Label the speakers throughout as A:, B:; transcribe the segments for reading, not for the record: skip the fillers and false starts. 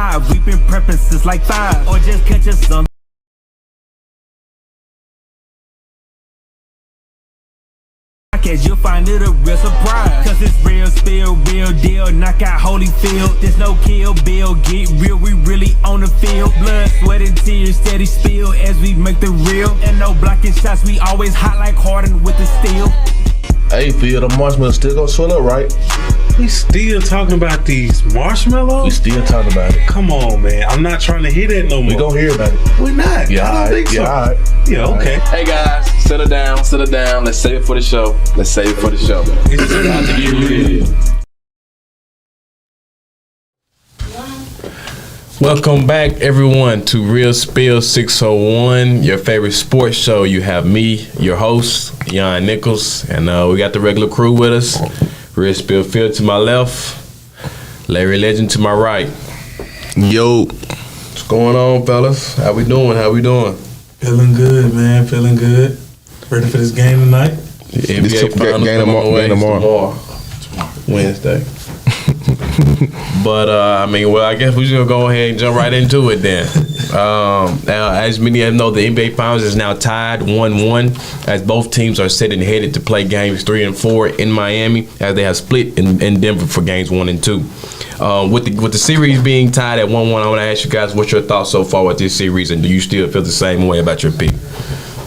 A: live. We've been prepping since like 5. Or just catch us some. You'll find it a real surprise. Cause it's real spill, real deal. Knock out Holyfield. There's no kill bill. Get real, we really on the field. Blood, sweat, and tears steady spill as we make the real. And no blocking shots, we always hot like Harden with the steel.
B: Hey, Phil, the marshmallows still gonna swell up, right?
C: We still talking about these marshmallows?
B: We still talking about it.
C: Come on, man. I'm not trying to hear that no more.
B: We gonna hear about it.
C: We're not.
B: Yeah,
C: I don't think so.
B: Yeah, all right.
C: Yeah, okay.
D: Hey guys, settle down. Let's save it for the show.
C: It's about to get real.
E: Welcome back, everyone, to Real Spill 601, your favorite sports show. You have me, your host, Yuan Nichols, and we got the regular crew with us. Real Spill Phil to my left, Larry Legend to my right.
B: Yo.
E: What's going on, fellas? How we doing?
C: Feeling good, man. Feeling good. Ready for this game tonight?
E: The NBA Finals tomorrow. Wednesday. But I guess we're just gonna go ahead and jump right into it then. Now, as many of you know, the NBA Finals is now tied 1-1, as both teams are set and headed to play games 3 and 4 in Miami, as they have split in Denver for games 1 and 2. With the series being tied at 1-1, I want to ask you guys, what's your thoughts so far with this series, and do you still feel the same way about your pick?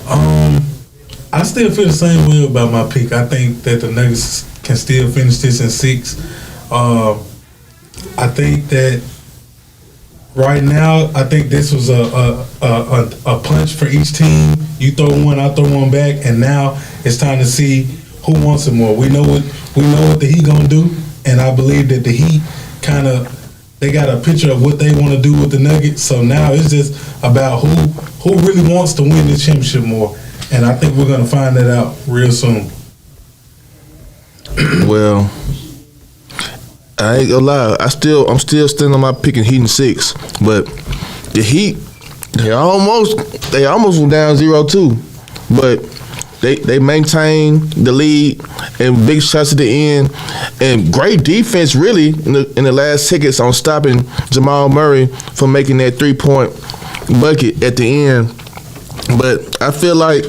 C: I still feel the same way about my pick. I think that the Nuggets can still finish this in 6. I think that right now, I think this was a punch for each team. You throw one, I throw one back, and now it's time to see who wants it more. We know what the Heat gonna do, and I believe that the Heat they got a picture of what they want to do with the Nuggets. So now it's just about who really wants to win the championship more, and I think we're gonna find that out real soon.
B: Well, I ain't gonna lie. I'm still standing on my pick in Heat in 6, but the Heat they almost went down 0-2, but they maintained the lead and big shots at the end and great defense really in the last seconds on stopping Jamal Murray from making that 3-point bucket at the end. But I feel like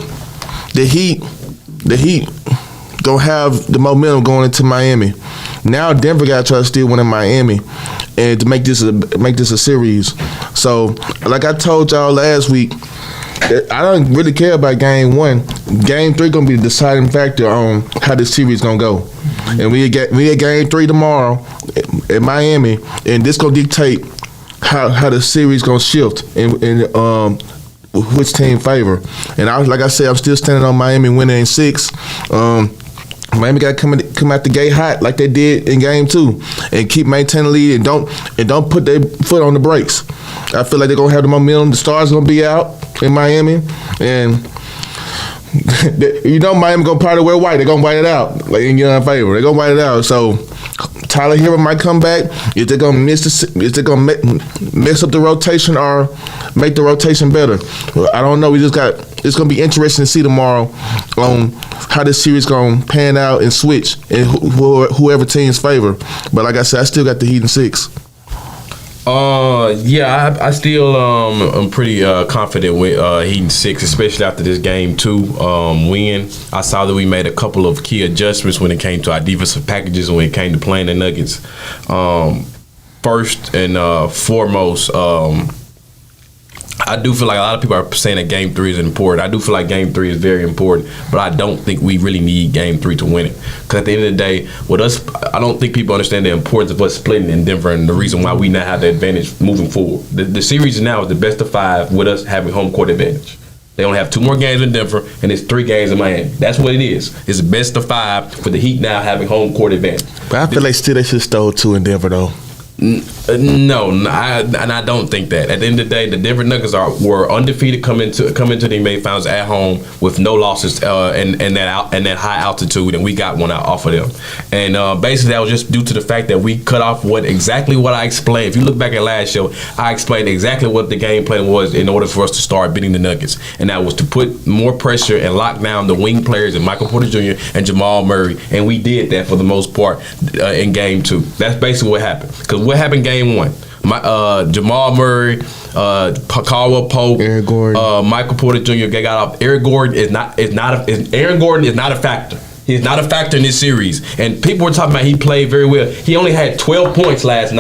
B: the Heat gonna have the momentum going into Miami. Now Denver got to try to still win in Miami, and to make this a series. So, like I told y'all last week, I don't really care about Game 1. Game 3 gonna be the deciding factor on how this series gonna go. And we get Game 3 tomorrow in Miami, and this gonna dictate how the series gonna shift in which team favor. And like I said, I'm still standing on Miami winning in 6. Miami got to come out the gate hot like they did in Game 2 and keep maintaining the lead and don't put their foot on the brakes. I feel like they're gonna have the momentum. The stars gonna be out in Miami, and Miami gonna probably wear white. They're gonna white it out like in your favor. They're gonna white it out. So Tyler Hero might come back. If they're gonna mess up the rotation or make the rotation better, I don't know. It's gonna be interesting to see tomorrow on how this series gonna pan out and switch in whoever team's favor. But like I said, I still got the Heat in 6.
E: I still am pretty confident with Heat in 6, especially after this Game 2 win. I saw that we made a couple of key adjustments when it came to our defensive packages and when it came to playing the Nuggets. First and foremost, I do feel like a lot of people are saying that Game 3 is important. I do feel like Game 3 is very important, but I don't think we really need Game 3 to win it. Because at the end of the day, with us, I don't think people understand the importance of us splitting in Denver and the reason why we now have the advantage moving forward. The series now is the best of 5 with us having home court advantage. They only have 2 more games in Denver, and it's 3 games in Miami. That's what it is. It's the best of 5 for the Heat now having home court advantage.
B: But I feel like still they should stole 2 in Denver though.
E: No, I don't think that. At the end of the day, the Denver Nuggets were undefeated coming to the NBA Finals at home with no losses and that high altitude, and we got one out off of them. And basically, that was just due to the fact that we cut off exactly what I explained. If you look back at last show, I explained exactly what the game plan was in order for us to start beating the Nuggets, and that was to put more pressure and lock down the wing players and Michael Porter Jr. and Jamal Murray, and we did that for the most part in Game 2. That's basically what happened. Because what happened Game 1? Jamal Murray, Caldwell Pope,
B: Aaron Gordon,
E: Michael Porter Jr. They got off. Aaron Gordon is not a factor. He's not a factor in this series. And people were talking about he played very well. He only had 12 points last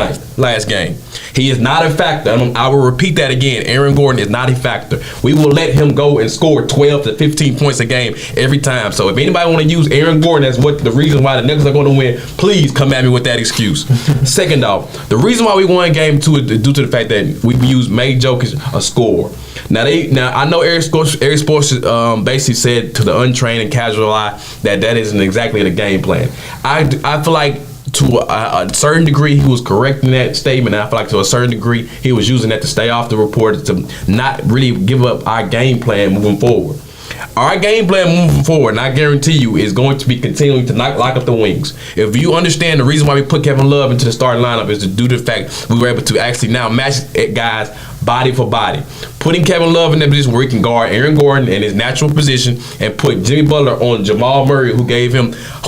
E: game. He is not a factor. I will repeat that again. Aaron Gordon is not a factor. We will let him go and score 12 to 15 points a game every time. So if anybody want to use Aaron Gordon as the reason why the Nuggets are going to win, please come at me with that excuse. Second off, the reason why we won game 2 is due to the fact that we made Jokic a scorer. Now I know Eric Sports basically said to the untrained and casual eye that isn't exactly the game plan. I feel like to a certain degree he was correct in that statement. And I feel like to a certain degree he was using that to stay off the reporters to not really give up our game plan moving forward. Our game plan moving forward, and I guarantee you, is going to be continuing to lock up the wings. If you understand the reason why we put Kevin Love into the starting lineup is due to the fact we were able to actually now match guys body for body. Putting Kevin Love in that position where he can guard Aaron Gordon in his natural position and put Jimmy Butler on Jamal Murray, who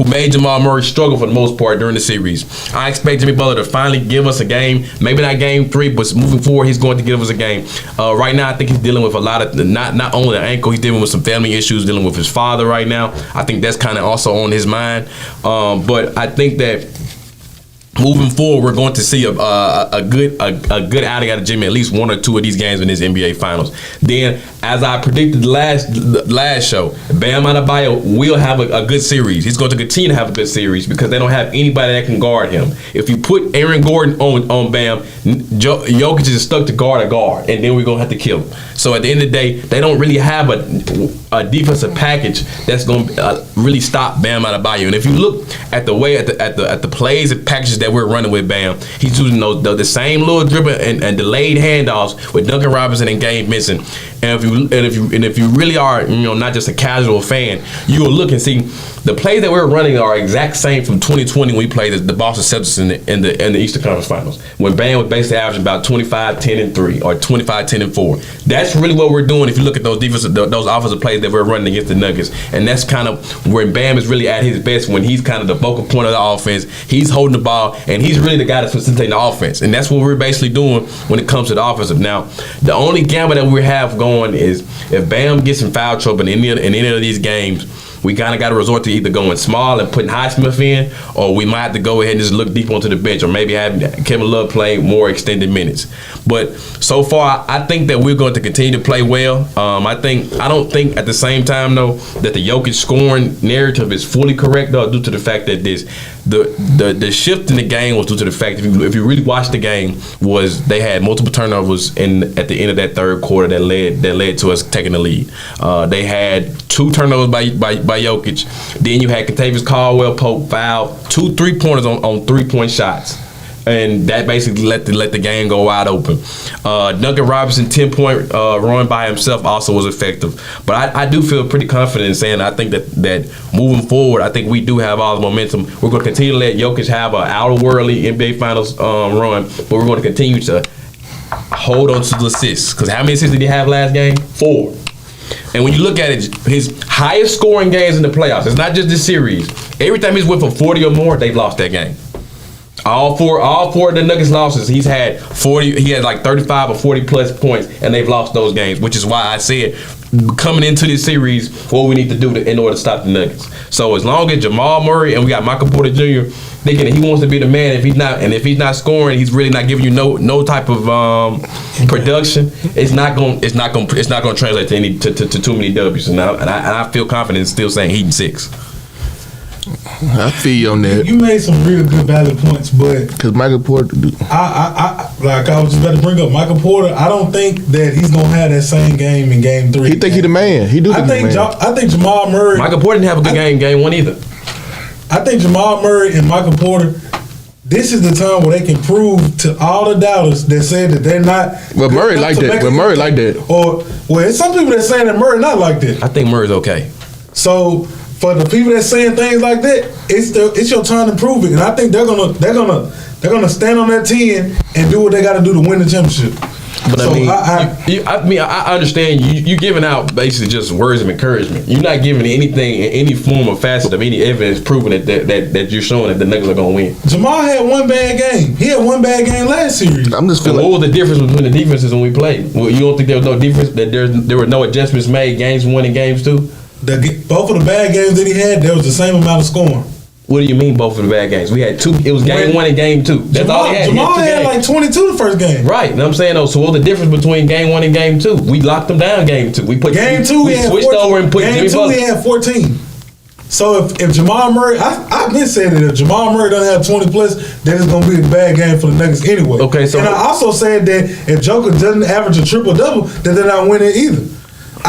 E: made Jamal Murray struggle for the most part during the series. I expect Jimmy Butler to finally give us a game. Maybe not game 3, but moving forward, he's going to give us a game. Right now, I think he's dealing with a lot of not only the ankle, he's dealing with some family issues, dealing with his father right now. I think that's kind of also on his mind. But I think that moving forward, we're going to see a good outing out of Jimmy at least 1 or 2 of these games in this NBA Finals. Then, as I predicted the last show, Bam Adebayo will have a good series. He's going to continue to have a good series because they don't have anybody that can guard him. If you put Aaron Gordon on Bam, Jokic is stuck to guard a guard, and then we're going to have to kill him. So at the end of the day, they don't really have a defensive package that's going to really stop Bam Adebayo. And if you look at the way at the plays and packages that we're running with Bam, he's using the same little dribble and delayed handoffs with Duncan Robinson and Gabe Vincent. And if you really are not just a casual fan, you will look and see the plays that we're running are exact same from 2020 when we played the Boston Celtics in the Eastern Conference Finals when Bam was basically averaging about 25, 10, and 3 or 25, 10, and 4. That's really what we're doing if you look at those offensive plays that we're running against the Nuggets. And that's kind of where Bam is really at his best when he's kind of the focal point of the offense. He's holding the ball, and he's really the guy that's facilitating the offense. And that's what we're basically doing when it comes to the offensive. Now, the only gamble that we have going is if Bam gets in foul trouble in any of these games, we kind of got to resort to either going small and putting Highsmith in, or we might have to go ahead and just look deep onto the bench, or maybe have Kevin Love play more extended minutes. But so far, I think that we're going to continue to play well. I don't think at the same time though that the Jokic scoring narrative is fully correct though, due to the fact that the shift in the game was due to the fact if you really watch the game was they had multiple turnovers at the end of that third quarter that led to us taking the lead. They had 2 turnovers by Jokic. Then you had Kentavious Caldwell-Pope foul 2 3-pointers on 3-point shots. And that basically let the game go wide open. Duncan Robinson 10-point run by himself also was effective. But I do feel pretty confident in saying I think that moving forward, I think we do have all the momentum. We're going to continue to let Jokic have an out-of-worldly NBA Finals run, but we're going to continue to hold on to the assists. Because how many assists did he have last game? 4. And when you look at it, his highest scoring games in the playoffs, it's not just this series. Every time he's went for 40 or more, they've lost that game. All four of the Nuggets losses, he's had 40. He had like 35 or 40 plus points, and they've lost those games. Which is why I said coming into this series, what we need to do in order to stop the Nuggets. So as long as Jamal Murray and we got Michael Porter Jr. thinking that he wants to be the man, if he's not scoring, he's really not giving you no type of production. It's not going to translate to too many W's. And I feel confident in still saying Heat in 6.
B: I feel you on that.
C: You made some real good valid points, but
B: because Michael Porter,
C: I was just about to bring up Michael Porter. I don't think that he's gonna have that same game in Game 3.
B: He think he the man. He do.
C: I think Jamal Murray.
E: Michael Porter didn't have a good game 1 either.
C: I think Jamal Murray and Michael Porter. This is the time where they can prove to all the doubters that said that they're not.
B: But Murray like that. But Murray like that.
C: Or it's some people that saying that Murray not like that.
E: I think Murray's okay.
C: So. For the people that's saying things like that, it's your time to prove it, and I think they're gonna stand on that 10 and do what they got to do to win the championship.
E: But so I understand you giving out basically just words of encouragement. You're not giving anything in any form or facet of any evidence proving that you're showing that the Nuggets are going to win.
C: Jamal had one bad game. He had one bad game last series.
B: I'm just feeling.
E: What was the difference between the defenses when we played? Well, you don't think there was no difference? That there were no adjustments made games 1 and games 2?
C: Both of the bad games that he had, there was the same amount of scoring.
E: What do you mean both of the bad games? We had 2. It was game 1 and game 2. That's all he had.
C: Jamal had like 22 the first game.
E: Right. And I'm saying though, so what was the difference between game 1 and game 2? We locked them down game 2. We switched over and put
C: game 2 he had 14. So if Jamal Murray, I've been saying that if Jamal Murray doesn't have 20 plus, then it's gonna be a bad game for the Nuggets anyway.
E: Okay. So
C: and I also said that if Joker doesn't average a triple double, then they're not winning either.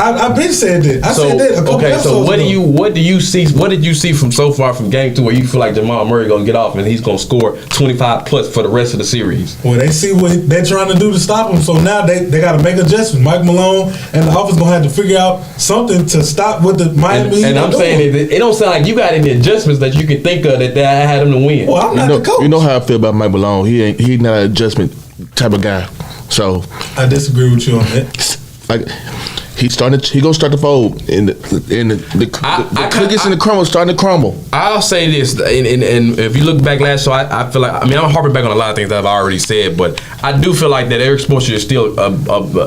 C: I've been saying that. I said that a couple episodes
E: so what
C: ago.
E: what did you see from so far from game 2 where you feel like Jamal Murray gonna get off and he's gonna score 25 plus for the rest of the series?
C: Well, they see what they're trying to do to stop him, so now they got to make adjustments. Mike Malone and the office gonna have to figure out something to stop with the Miami Heat.
E: And I'm saying it don't sound like you got any adjustments that you can think of that had him to win.
C: Well, I'm not the coach.
B: You know how I feel about Mike Malone. He's not an adjustment type of guy. So
C: I disagree with you on that.
B: Like. He gonna start to fold, and the cookies and the crumble starting to crumble.
E: I'll say this, and if you look back last show, I feel like I'm harping back on a lot of things that I've already said, but I do feel like that Eric Spoelstra is still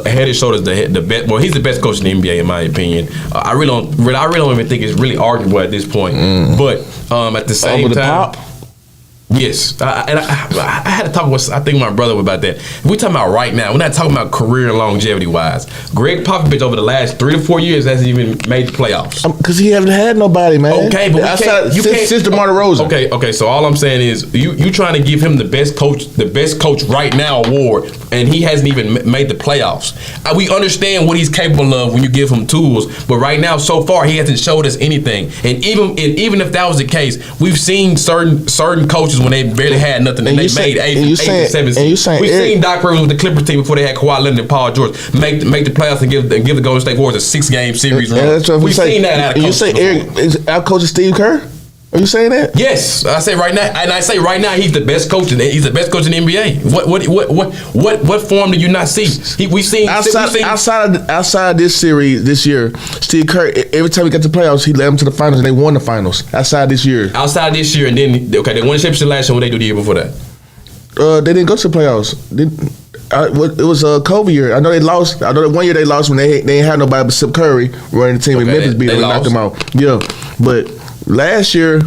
E: head and shoulders the best. Well, he's the best coach in the NBA in my opinion. I really don't even think it's really arguable at this point. But at the same time. Yes, I had to talk with my brother about that. We're talking about right now. We're not talking about career and longevity wise. Greg Popovich over the last 3 to 4 years hasn't even made the playoffs
B: because he haven't had nobody, man.
E: Okay, but
B: since DeMar DeRozan.
E: Okay. So all I'm saying is you trying to give him the best coach right now award, and he hasn't even made the playoffs. We understand what he's capable of when you give him tools, but right now so far he hasn't showed us anything. And even if that was the case, we've seen certain coaches when they barely had nothing and they made 8 to 7 seeds. We've seen Doc Rivers with the Clippers team before they had Kawhi Leonard and Paul George make the playoffs and give the Golden State Warriors a 6-game series run. We've seen that out of coaches.
B: You say Eric is out coaching Steve Kerr? Are you saying that?
E: Yes, I say right now, and I say right now he's the best coach. He's the best coach in the NBA. What form do you not see? We've seen
B: outside this series this year. Steve Kerr, every time he got to the playoffs, he led them to the finals, and they won the finals. Outside this year, and then they won the championship last year. What they do the year before that? They didn't go to the playoffs. It was a COVID year. I know they lost. I know that 1 year they lost when they ain't had nobody but Steph Curry running the team. And Memphis beat them and knocked them out. Yeah, but last year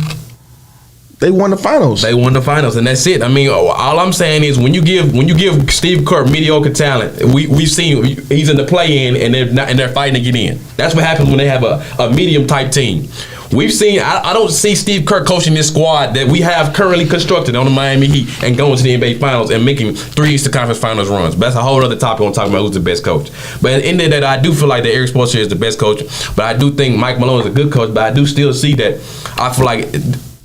B: they won the finals.
E: And that's it. I mean, all I'm saying is when you give Steve Kerr mediocre talent, we've seen he's in the play-in and they're fighting to get in. That's what happens when they have a medium type team. We've seen. I don't see Steve Kerr coaching this squad that we have currently constructed on the Miami Heat and going to the NBA Finals and making 3 Eastern Conference Finals runs. But that's a whole other topic. I'm talking about who's the best coach. But at the end of that, I do feel like that Eric Spoelstra is the best coach. But I do think Mike Malone is a good coach. But I do still see that. I feel like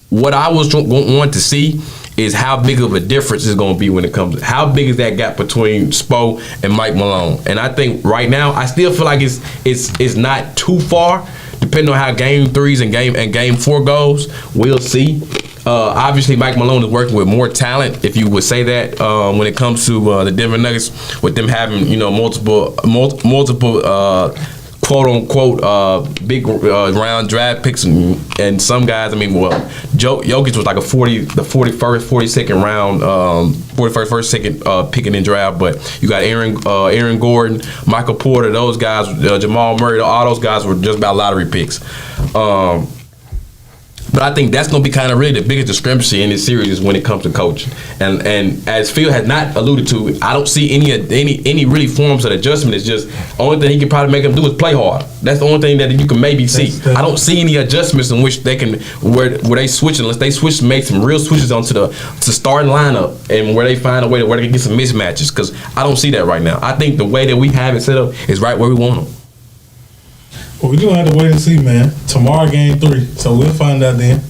E: what I was want to see is how big of a difference is going to be when it comes to how big is that gap between Spo and Mike Malone. And I think right now I still feel like it's not too far. Depending on how Game 3s and Game 4 goes, we'll see. Obviously, Mike Malone is working with more talent, if you would say that, when it comes to the Denver Nuggets, with them having multiple quote unquote big round draft picks and some guys. I mean, Jokic was like the 42nd round, 41st second picking in draft. But you got Aaron Gordon, Michael Porter, those guys, Jamal Murray, all those guys were just about lottery picks. But I think that's going to be kind of really the biggest discrepancy in this series is when it comes to coaching. And as Phil has not alluded to, I don't see any really forms of adjustment. It's just the only thing he can probably make them do is play hard. That's the only thing that you can maybe see. I don't see any adjustments in which they can where they switch, unless they switch, make some real switches onto the starting lineup and where they find a way where they can get some mismatches. Because I don't see that right now. I think the way that we have it set up is right where we want them.
C: Well, we're going to have to wait and see, man. Tomorrow, Game 3. So we'll find out then.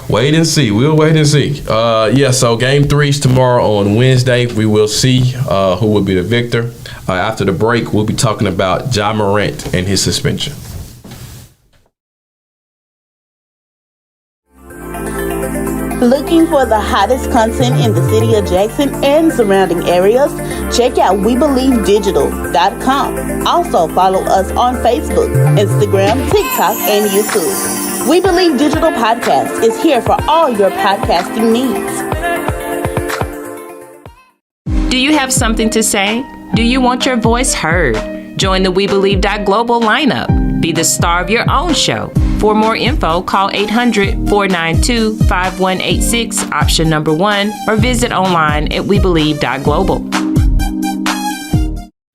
E: Wait and see. We'll wait and see. So Game 3 is tomorrow on Wednesday. We will see who will be the victor. After the break, we'll be talking about Ja Morant and his suspension.
F: Looking Looking for the hottest content in the city of Jackson and surrounding areas? Check out WeBelieveDigital.com. Also follow us on Facebook, Instagram, TikTok, and YouTube. We Believe Digital Podcast is here for all your podcasting needs.
G: Do you have something to say? Do you want your voice heard? Join the We Believe Global lineup. Be the star of your own show. For more info, call 800-492-5186, option number 1, or visit online at webelieve.global.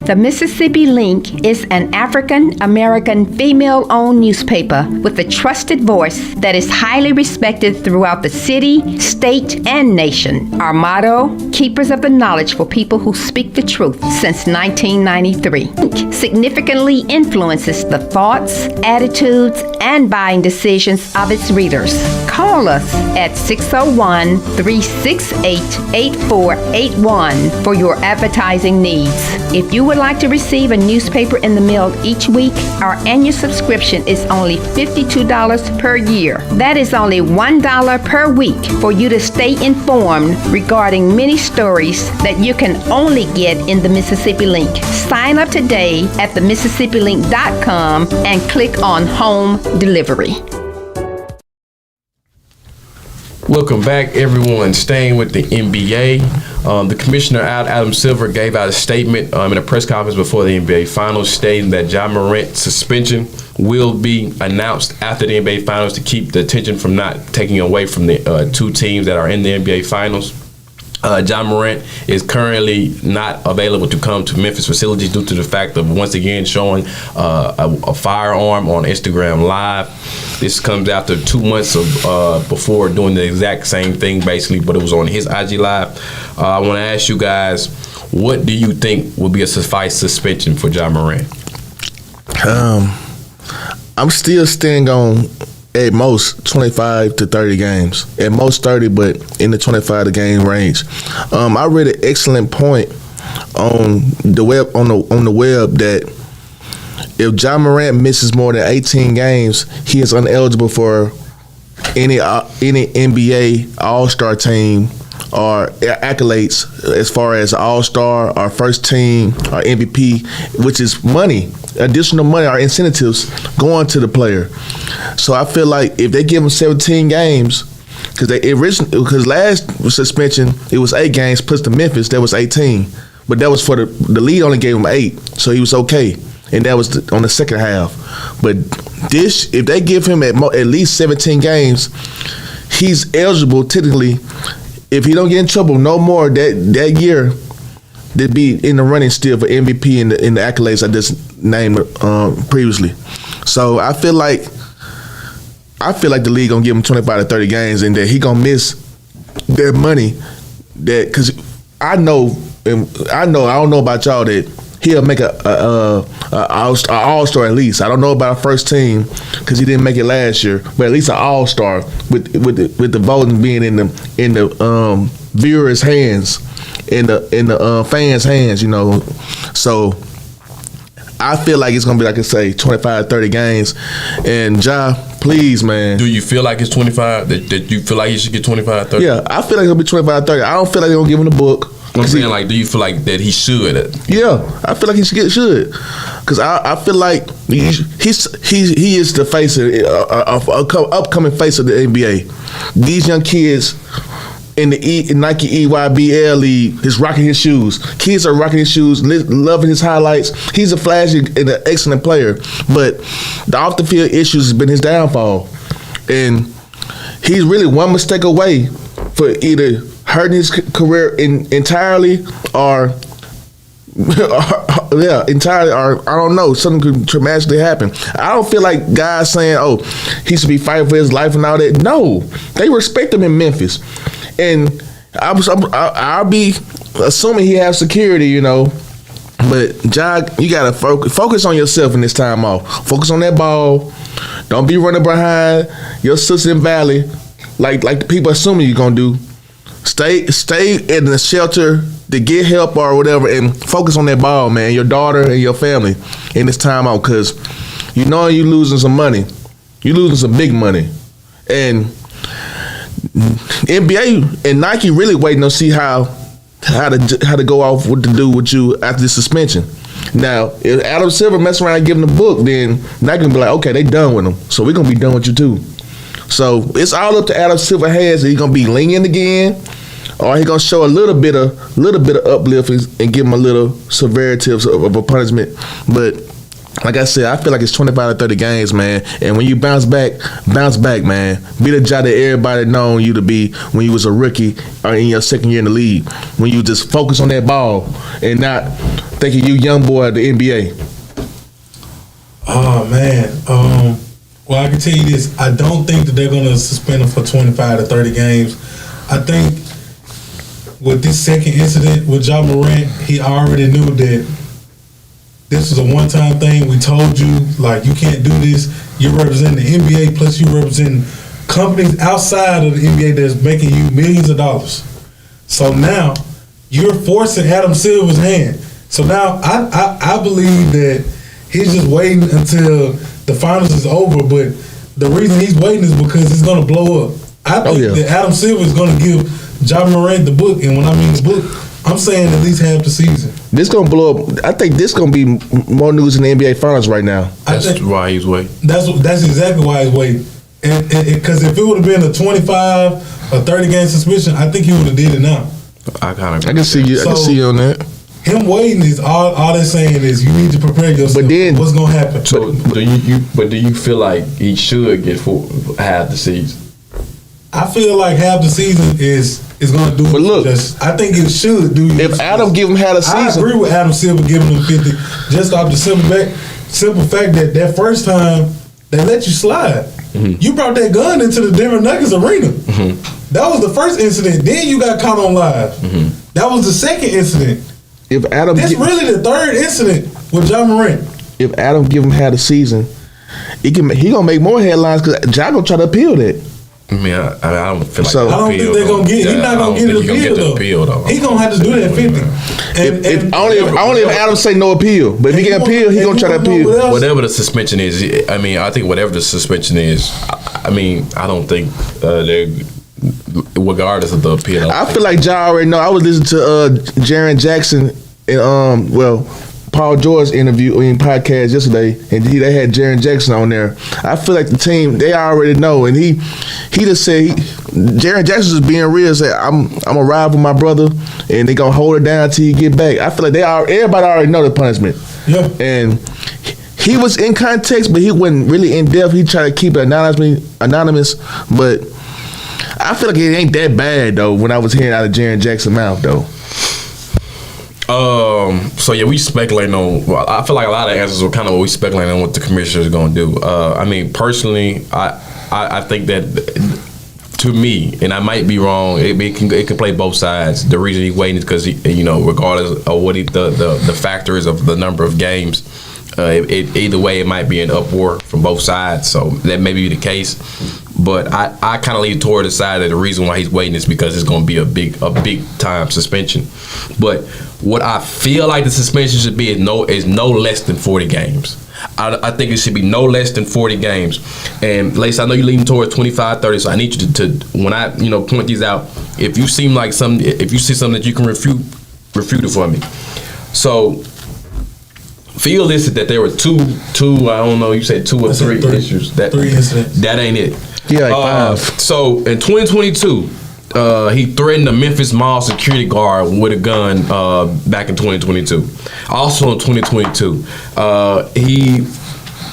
H: The Mississippi Link is an African-American female-owned newspaper with a trusted voice that is highly respected throughout the city, state, and nation. Our motto, Keepers of the Knowledge for People Who Speak the Truth, since 1993. Link significantly influences the thoughts, attitudes, and buying decisions of its readers. Call us at 601-368-8481 for your advertising needs. If you would like to receive a newspaper in the mail each week, our annual subscription is only $52 per year. That is only $1 per week for you to stay informed regarding many stories that you can only get in the Mississippi Link. Sign up today at themississippilink.com and click on Home Delivery.
E: Welcome back, everyone. Staying with the NBA, the commissioner, Adam Silver, gave out a statement in a press conference before the NBA Finals, stating that Ja Morant's suspension will be announced after the NBA Finals to keep the attention from not taking away from the two teams that are in the NBA Finals. Ja Morant is currently not available to come to Memphis facilities due to the fact of once again showing a firearm on Instagram Live. This comes after 2 months of before doing the exact same thing basically, but it was on his IG Live. I want to ask you guys, what do you think will be a suffice suspension for Ja Morant?
B: I'm still staying on at most 25 to 30 games. At most 30, but in the 25 to game range. I read an excellent point on the web that if Ja Morant misses more than 18 games, he is ineligible for any NBA All-Star team or accolades as far as All-Star or first team or MVP, which is money, additional money or incentives going to the player. So I feel like if they give him 17 games, because last suspension it was 8 games plus the Memphis, that was 18, but that was for the league only gave him 8, so he was okay, and that was on the second half. But this, if they give him at least 17 games, he's eligible technically. If he don't get in trouble no more that year, they'd be in the running still for MVP in the accolades I just named previously. So I feel like the league gonna give him 25 to 30 games, and that he gonna miss their money. That because I don't know about y'all, that he'll make a All-Star at least. I don't know about a first team because he didn't make it last year, but at least an All-Star with the voting being in the viewers' hands, in the fans' hands, you know. So I feel like it's gonna be, like I say, 25, 30 games. And Ja, please, man.
E: Do you feel like it's 25? That you feel like he should get 25, 30?
B: Yeah, I feel like it'll be 25, 30. I don't feel like they're gonna give him the book.
E: I'm saying, like, do you feel like that he should?
B: Yeah, I feel like he should. Because I feel like he is the face of upcoming face of the NBA. These young kids in the Nike EYBL league is rocking his shoes. Kids are rocking his shoes, loving his highlights. He's a flashy and an excellent player, but the off the field issues has been his downfall, and he's really one mistake away for either hurting his career entirely or entirely, or I don't know, something could traumatically happen. I don't feel like guys saying, "Oh, he should be fighting for his life" and all that. No, they respect him in Memphis, and I'll be assuming he has security, you know. But Ja, you gotta focus on yourself in this time off. Focus on that ball. Don't be running behind your sister in Valley like the people assuming you're gonna do. Stay in the shelter to get help or whatever, and focus on that ball, man. Your daughter and your family in this time out, because you know you're losing some money. You're losing some big money, and NBA and Nike really waiting to see how to go off what to do with you after the suspension. Now, if Adam Silver mess around and give him the book, then Nike gonna be like, okay, they done with him, so we gonna be done with you too. So it's all up to Adam Silver hands. He gonna be lenient again, or he gonna show a little bit of uplift and give him a little severity of a punishment. But like I said, I feel like it's 25 to 30 games, man. And when you bounce back, man. Be the job that everybody known you to be when you was a rookie or in your second year in the league. When you just focus on that ball and not thinking you young boy at the NBA.
C: Oh, man. Well, I can tell you this. I don't think that they're going to suspend him for 25 to 30 games. I think with this second incident with Ja Morant, he already knew that this was a one-time thing. We told you, like, you can't do this. You're representing the NBA, plus you represent companies outside of the NBA that's making you millions of dollars. So now you're forcing Adam Silver's hand. So now I believe that he's just waiting until the finals is over. But the reason he's waiting is because it's going to blow up. I think that Adam Silver is going to give Ja Morant the book. And when I mean the book, I'm saying at least half the season.
B: This gonna blow up. I think this gonna be more news in the NBA Finals right now.
E: That's why he's waiting.
C: That's exactly why he's waiting. And because if it would have been a 25 or 30 game suspension, I think he would have did it now.
B: I can see you. I can see you on that.
C: Him waiting is all they're saying is you need to prepare yourself. But then what's gonna happen?
E: So do you feel like he should get half the season?
C: I feel like half the season is going to do.
B: But look,
C: I think it should do.
B: If Adam give him half a season,
C: I agree with Adam Silver giving him 50, just off the simple fact that first time they let you slide. Mm-hmm. You brought that gun into the Denver Nuggets arena. Mm-hmm. That was the first incident. Then you got caught on live. Mm-hmm. That was the second incident.
B: If Adam,
C: that's really the third incident with Ja Morant.
B: If Adam give him half a season, he gonna make more headlines because Ja gonna try to appeal that.
E: I mean, I don't feel like
C: I don't think they're gonna get. He's not gonna get the appeal though. He's gonna have to do that at 50.
B: Only if Adam say no appeal. But if he can appeal, he gonna try to appeal.
E: Whatever the suspension is, I mean, I think whatever the suspension is, I mean, I don't think they're regardless of the appeal.
B: I feel like Ja already know. I was listening to Jaren Jackson and Paul George's podcast yesterday, and they had Jaren Jackson on there. I feel like the team, they already know, and he just said Jaren Jackson just being real. Said I'm gonna ride with my brother, and they gonna hold it down until you get back. I feel like everybody already know the punishment.
C: Yeah,
B: and he was in context, but he wasn't really in depth. He tried to keep it anonymous, but I feel like it ain't that bad though. When I was hearing out of Jaren Jackson's mouth though.
E: So yeah, we speculating on. Well, I feel like a lot of answers are kind of what we speculating on what the commissioner is going to do. I mean, personally, I think that to me, and I might be wrong. It can play both sides. The reason he's waiting is because regardless of what the factor is of the number of games, either way it might be an upward from both sides. So that may be the case. But I kind of lean toward the side that the reason why he's waiting is because it's going to be a big time suspension. But what I feel like the suspension should be is no less than 40 games. I think it should be no less than 40 games. And Lace, I know you're leaning towards 25, 30, so I need you to when I point these out, if you see something that you can refute it for me. So Field listed that there were two. I don't know. You said 2 or 3 issues.
C: Three incidents.
E: That ain't it.
B: Yeah, like 5.
E: So in 2022, he threatened a Memphis Mall security guard with a gun back in 2022. Also in 2022, he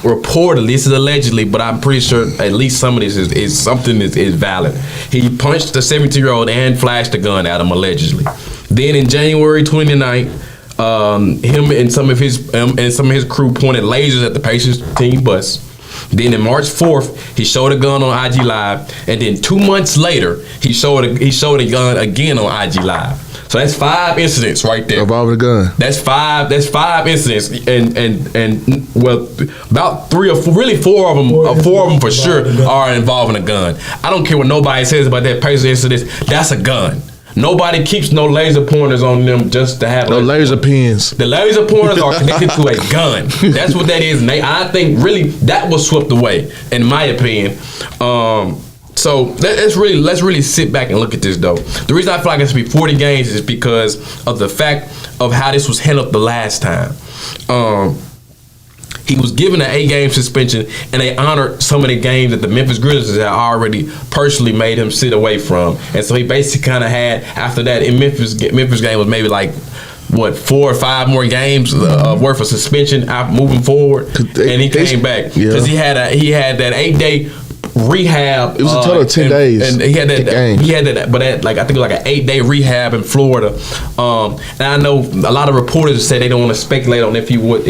E: reportedly, this is allegedly, but I'm pretty sure at least some of this is something is valid. He punched a 17-year-old and flashed a gun at him allegedly. Then in January 29th, him and some of his crew pointed lasers at the Pacers team bus. Then in March 4th, he showed a gun on IG Live, and then 2 months later, he showed a gun again on IG Live. So that's 5 incidents right there.
B: Involving a gun.
E: That's 5 incidents, and well, about 3 or 4, really 4 of them, 4 of them for sure are involving a gun. I don't care what nobody says about that Pacers incident. That's a gun. Nobody keeps no laser pointers on them just to have
B: no laser pens.
E: The laser pointers are connected to a gun. That's what that is. And I think really that was swept away, in my opinion. So let's really sit back and look at this though. The reason I feel like it should be 40 games is because of the fact of how this was handled the last time. He was given an 8-game suspension, and they honored some of the games that the Memphis Grizzlies had already personally made him sit away from. And so he basically kind of had, after that, in Memphis game was maybe like, 4 or 5 more games worth of suspension moving forward, and he came back because he had that 8-day rehab.
B: It was a total of 10 days,
E: and he had that. But I think it was like an 8-day rehab in Florida. And I know a lot of reporters said they don't want to speculate on if he was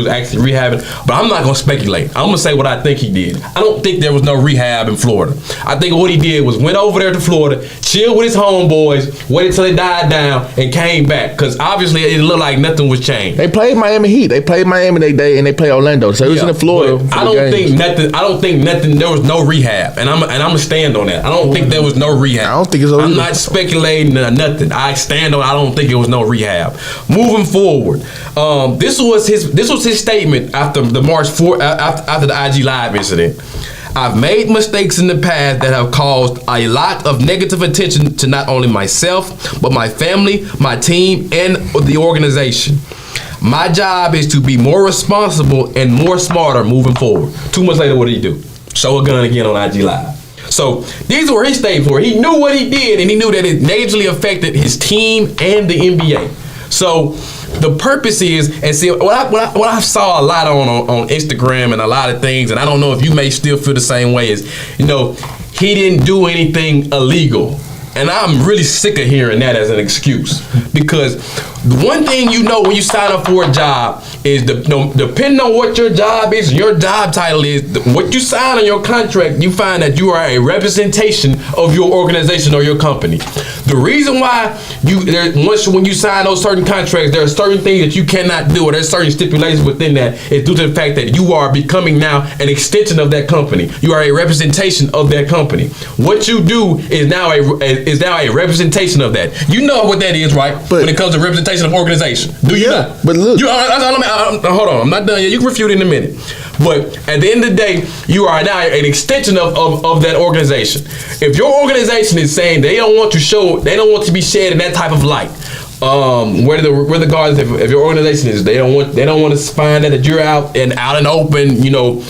E: actually rehabbing. But I'm not gonna speculate. I'm gonna say what I think he did. I don't think there was no rehab in Florida. I think what he did was went over there to Florida, chilled with his homeboys, waited till they died down, and came back. Because obviously it looked like nothing was changed.
B: They played Miami Heat. They played Miami that day, and they played Orlando. So it was in Florida.
E: I don't think nothing. There was no rehab, and I'm gonna stand on that. I don't think there was no rehab.
B: I don't think it's.
E: I'm not speculating nothing. I stand on. I don't think it was no rehab. Moving forward, this was his statement after the March 4th, after the IG Live incident. I've made mistakes in the past that have caused a lot of negative attention to not only myself, but my family, my team, and the organization. My job is to be more responsible and more smarter moving forward. 2 months later, what did he do? Show a gun again on IG Live. So these were his statements for. He knew what he did, and he knew that it negatively affected his team and the NBA. So the purpose is, and see, what I saw a lot on Instagram and a lot of things, and I don't know if you may still feel the same way, is, he didn't do anything illegal. And I'm really sick of hearing that as an excuse, because the one thing when you sign up for a job is depending on what your job is, your job title is, what you sign on your contract, you find that you are a representation of your organization or your company. The reason why when you sign those certain contracts, there are certain things that you cannot do, or there's certain stipulations within that, is due to the fact that you are becoming now an extension of that company. You are a representation of that company. What you do is now a representation of that. You know what that is, right? But when it comes to representation of organization, do you not?
B: But look,
E: hold on, I'm not done yet. You can refute it in a minute. But at the end of the day, you are now an extension of that organization. If your organization is saying they don't want to be shared in that type of light, where the guards, if your organization is, they don't want to find that you're out and open,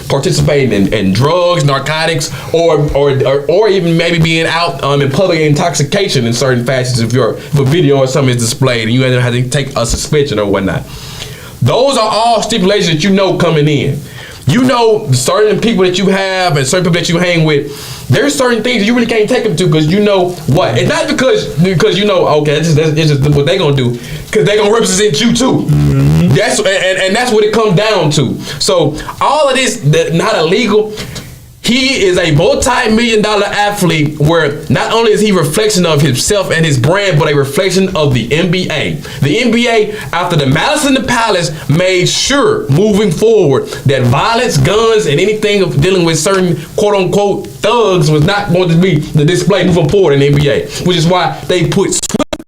E: participating in drugs, narcotics, or even maybe being out in public intoxication in certain fashions. If a video or something is displayed and you have to take a suspension or whatnot, those are all stipulations that coming in. Certain people that you have and certain people that you hang with, there's certain things that you really can't take them to, because what. It's not because okay, it's just what they gonna do, because they gonna represent you too. Mm-hmm. That's what it comes down to. So all of this not illegal. He is a multi-million-dollar athlete, where not only is he a reflection of himself and his brand, but a reflection of the NBA. The NBA, after the Malice in the Palace, made sure moving forward that violence, guns, and anything of dealing with certain quote-unquote thugs was not going to be the display moving forward in the NBA, which is why they put swift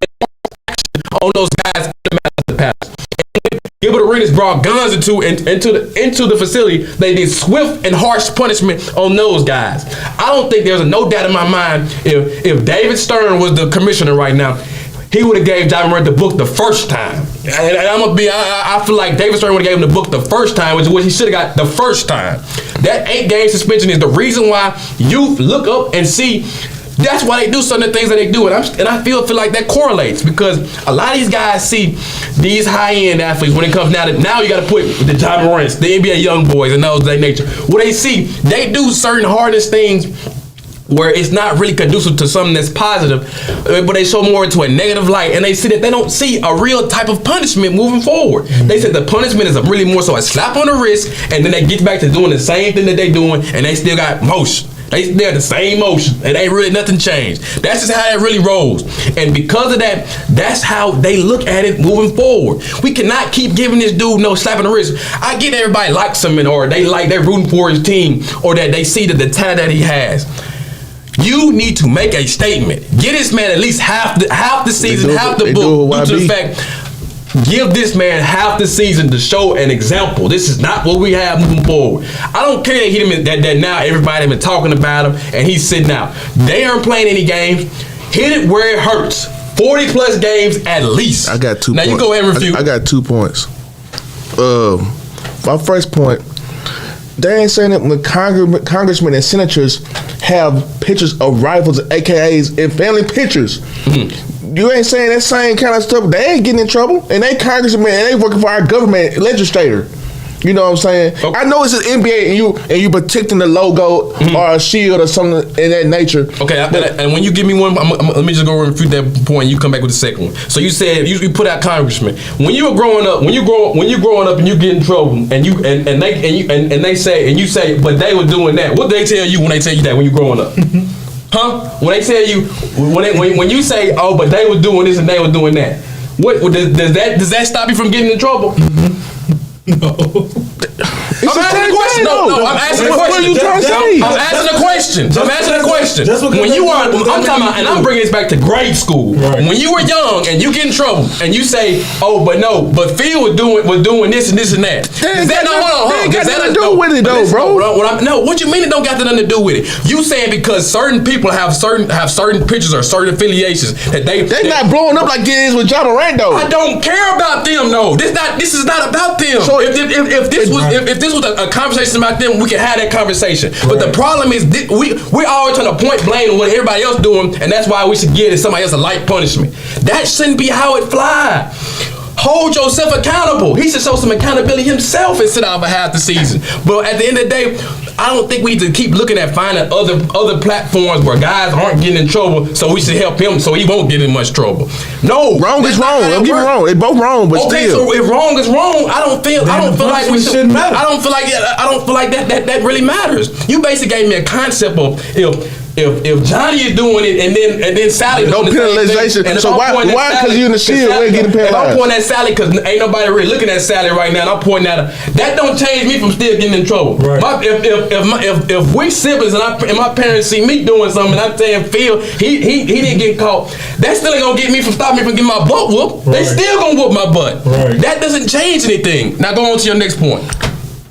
E: action on those guys in the Malice in the Palace. Gilbert Arenas brought guns into the facility. They did swift and harsh punishment on those guys. I don't think there's no doubt in my mind if David Stern was the commissioner right now, he would have gave Ja Morant the book the first time. And I feel like David Stern would have gave him the book the first time, which is what he should have got the first time. That 8-game suspension is the reason why you look up and see. That's why they do some of the things that they do, and I feel like that correlates, because a lot of these guys see these high-end athletes when it comes now you got to put the Ja Morants, the NBA young boys, and those of that nature. What they see, they do certain hardest things where it's not really conducive to something that's positive, but they show more into a negative light, and they see that they don't see a real type of punishment moving forward. Mm-hmm. They said the punishment is really more so a slap on the wrist, and then they get back to doing the same thing that they doing, and they still got motion. They're the same motion. It ain't really nothing changed. That's just how it really rolls. And because of that, that's how they look at it moving forward. We cannot keep giving this dude no slap on the wrist. I get everybody likes him, or they're rooting for his team, or that they see the talent that he has. You need to make a statement. Get this man at least half the season, half the book, due to the fact Give this man half the season to show an example. This is not what we have moving forward. I don't care that now everybody been talking about him and he's sitting out. They aren't playing any games. Hit it where it hurts. 40 plus games at least.
B: I got 2
E: now
B: points.
E: You go ahead and refute.
B: I got 2 points. My first point, they ain't saying that when congressmen and senators have pictures of rifles, AKAs, and family pictures. You ain't saying that same kind of stuff. They ain't getting in trouble, and they congressmen and they working for our government legislator. You know what I'm saying? Okay. I know it's an NBA and you protecting the logo or a shield or something in that nature.
E: Okay, and when you give me one, let me just go and refute that point. And you come back with the second one. So you said you put out congressman. When you were growing up, when you growing up and you get in trouble and they say and you say, but they were doing that. What they tell you when they tell you that when you growing up? Huh? When they tell you when you say, oh, but they were doing this and they were doing that. What does that stop you from getting in trouble?
B: No.
E: I'm asking a question. No, I'm asking a question.
B: What are you trying to say?
E: I'm asking a question. When you are, I'm talking about, and I'm bringing this back to grade school. Right. When you were young and you get in trouble and you say, "Oh, but Phil was doing this and this and that." Does that got nothing to do with it, though, bro? No, what you mean it don't got nothing to do with it? You saying because certain people have certain pictures or certain affiliations that they
B: not blowing up like it is with John Morant, though.
E: I don't care about them, no. This is not about them. So if this was a conversation about them, we can have that conversation. Right. But the problem is we're always trying to point blame on what everybody else doing, and that's why we should give somebody else a light punishment. That shouldn't be how it fly. Hold yourself accountable. He should show some accountability himself and sit out for half the season. But at the end of the day, I don't think we need to keep looking at finding other platforms where guys aren't getting in trouble, so we should help him so he won't get in much trouble. No,
B: wrong is wrong. Don't get me wrong. They both wrong, but
E: okay,
B: still.
E: So if wrong is wrong, I don't feel like we should matter. I don't feel like that really matters. You basically gave me a concept of if Johnny is doing it and then Sally
B: no penalization. So why? Because you in the shield, we ain't getting penalized.
E: If I'm pointing at Sally because ain't nobody really looking at Sally right now, and I'm pointing at her. That don't change me from still getting in trouble. Right. If we siblings and my parents see me doing something, and I'm saying Phil, he didn't get caught. That still ain't gonna get me from stopping me from getting my butt whooped. Right. They still gonna whoop my butt. Right. That doesn't change anything. Now go on to your next point.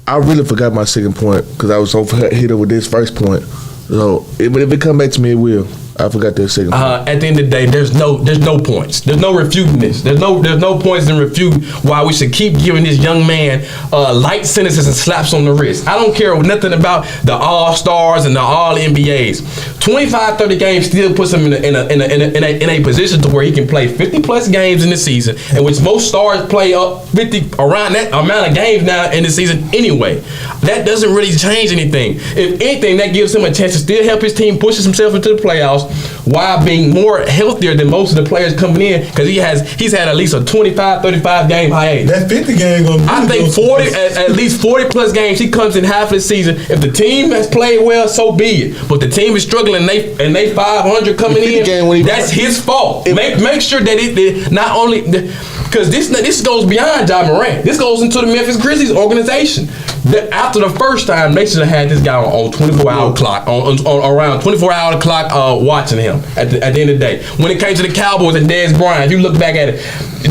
B: I really forgot my second point because I was so hit up with this first point. So, if it come back to me, it will. I forgot that second point.
E: At the end of the day, there's no points. There's no refuting this. There's no points in refute why we should keep giving this young man light sentences and slaps on the wrist. I don't care nothing about the All-Stars and the All-NBAs. 25, 30 games still puts him in a position to where he can play 50 plus games in the season, in which most stars play up 50 around that amount of games now in the season anyway. That doesn't really change anything. If anything, that gives him a chance to still help his team push himself into the playoffs while being more healthier than most of the players coming in, because he's had at least a 25, 35 game hiatus.
C: That 50 game gonna be
E: I think 40 at least 40 plus games he comes in half of the season. If the team has played well, so be it. But the team is struggling and they 500 coming in, that's his fault. Make sure that it not only because this goes beyond John Morant. This goes into the Memphis Grizzlies organization. That after the first time, they should have had this guy on 24-hour clock, on around 24-hour clock watching him at the end of the day. When it came to the Cowboys and Dez Bryant, if you look back at it,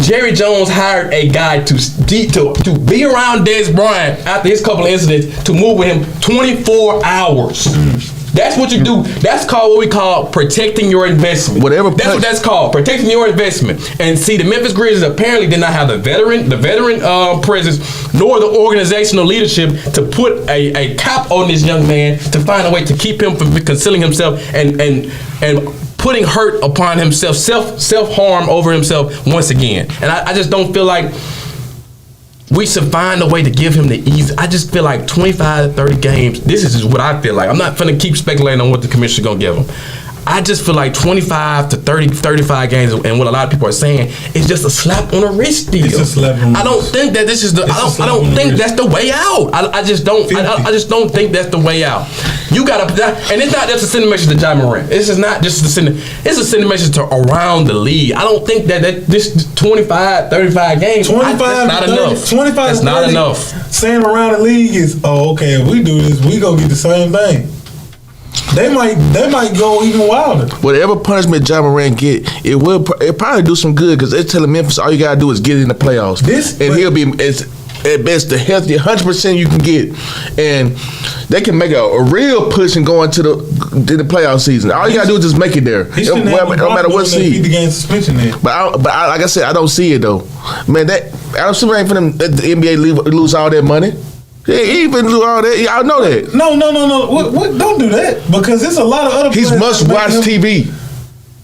E: Jerry Jones hired a guy to be around Dez Bryant after his couple of incidents to move with him 24 hours. That's what you do. That's called what we call protecting your investment. That's what that's called, protecting your investment. And see, the Memphis Grizzlies apparently did not have the veteran presence nor the organizational leadership to put a cap on this young man to find a way to keep him from concealing himself and putting hurt upon himself, self-harm over himself once again. And I just don't feel like we should find a way to give him the ease. I just feel like 25 to 30 games, this is just what I feel like. I'm not finna keep speculating on what the commissioner's gonna give him. I just feel like 25 to 30, 35 games, and what a lot of people are saying is just a slap on the wrist deal.
C: It's a slap on the
E: I don't think that this is the. I don't think that's the way out. I just don't. I just don't think that's the way out. You gotta, and it's not just a sending message to John Morant. This is not just a sending. It's a sending message to around the league. I don't think that this 25, 35 games.
C: 25,
E: that's not
C: 30,
E: enough.
C: 25,
E: that's
C: 30,
E: not enough.
C: Saying around the league is, okay, if we do this, we gonna get the same thing. They might go even wilder.
B: Whatever punishment Ja Morant get, it probably do some good because they're telling Memphis all you gotta do is get in the playoffs. He'll be at best the healthy 100% you can get, and they can make a real push and go into the playoff season. All you gotta do is just make it there, no matter what seed.
C: The game suspension then.
B: But like I said, I don't see it though. Man, Adam Silver ain't finna let the NBA lose all that money. Yeah, he even do all that. Y'all know that.
C: No. What? Don't do that because there's a lot of other.
B: He's must watch TV.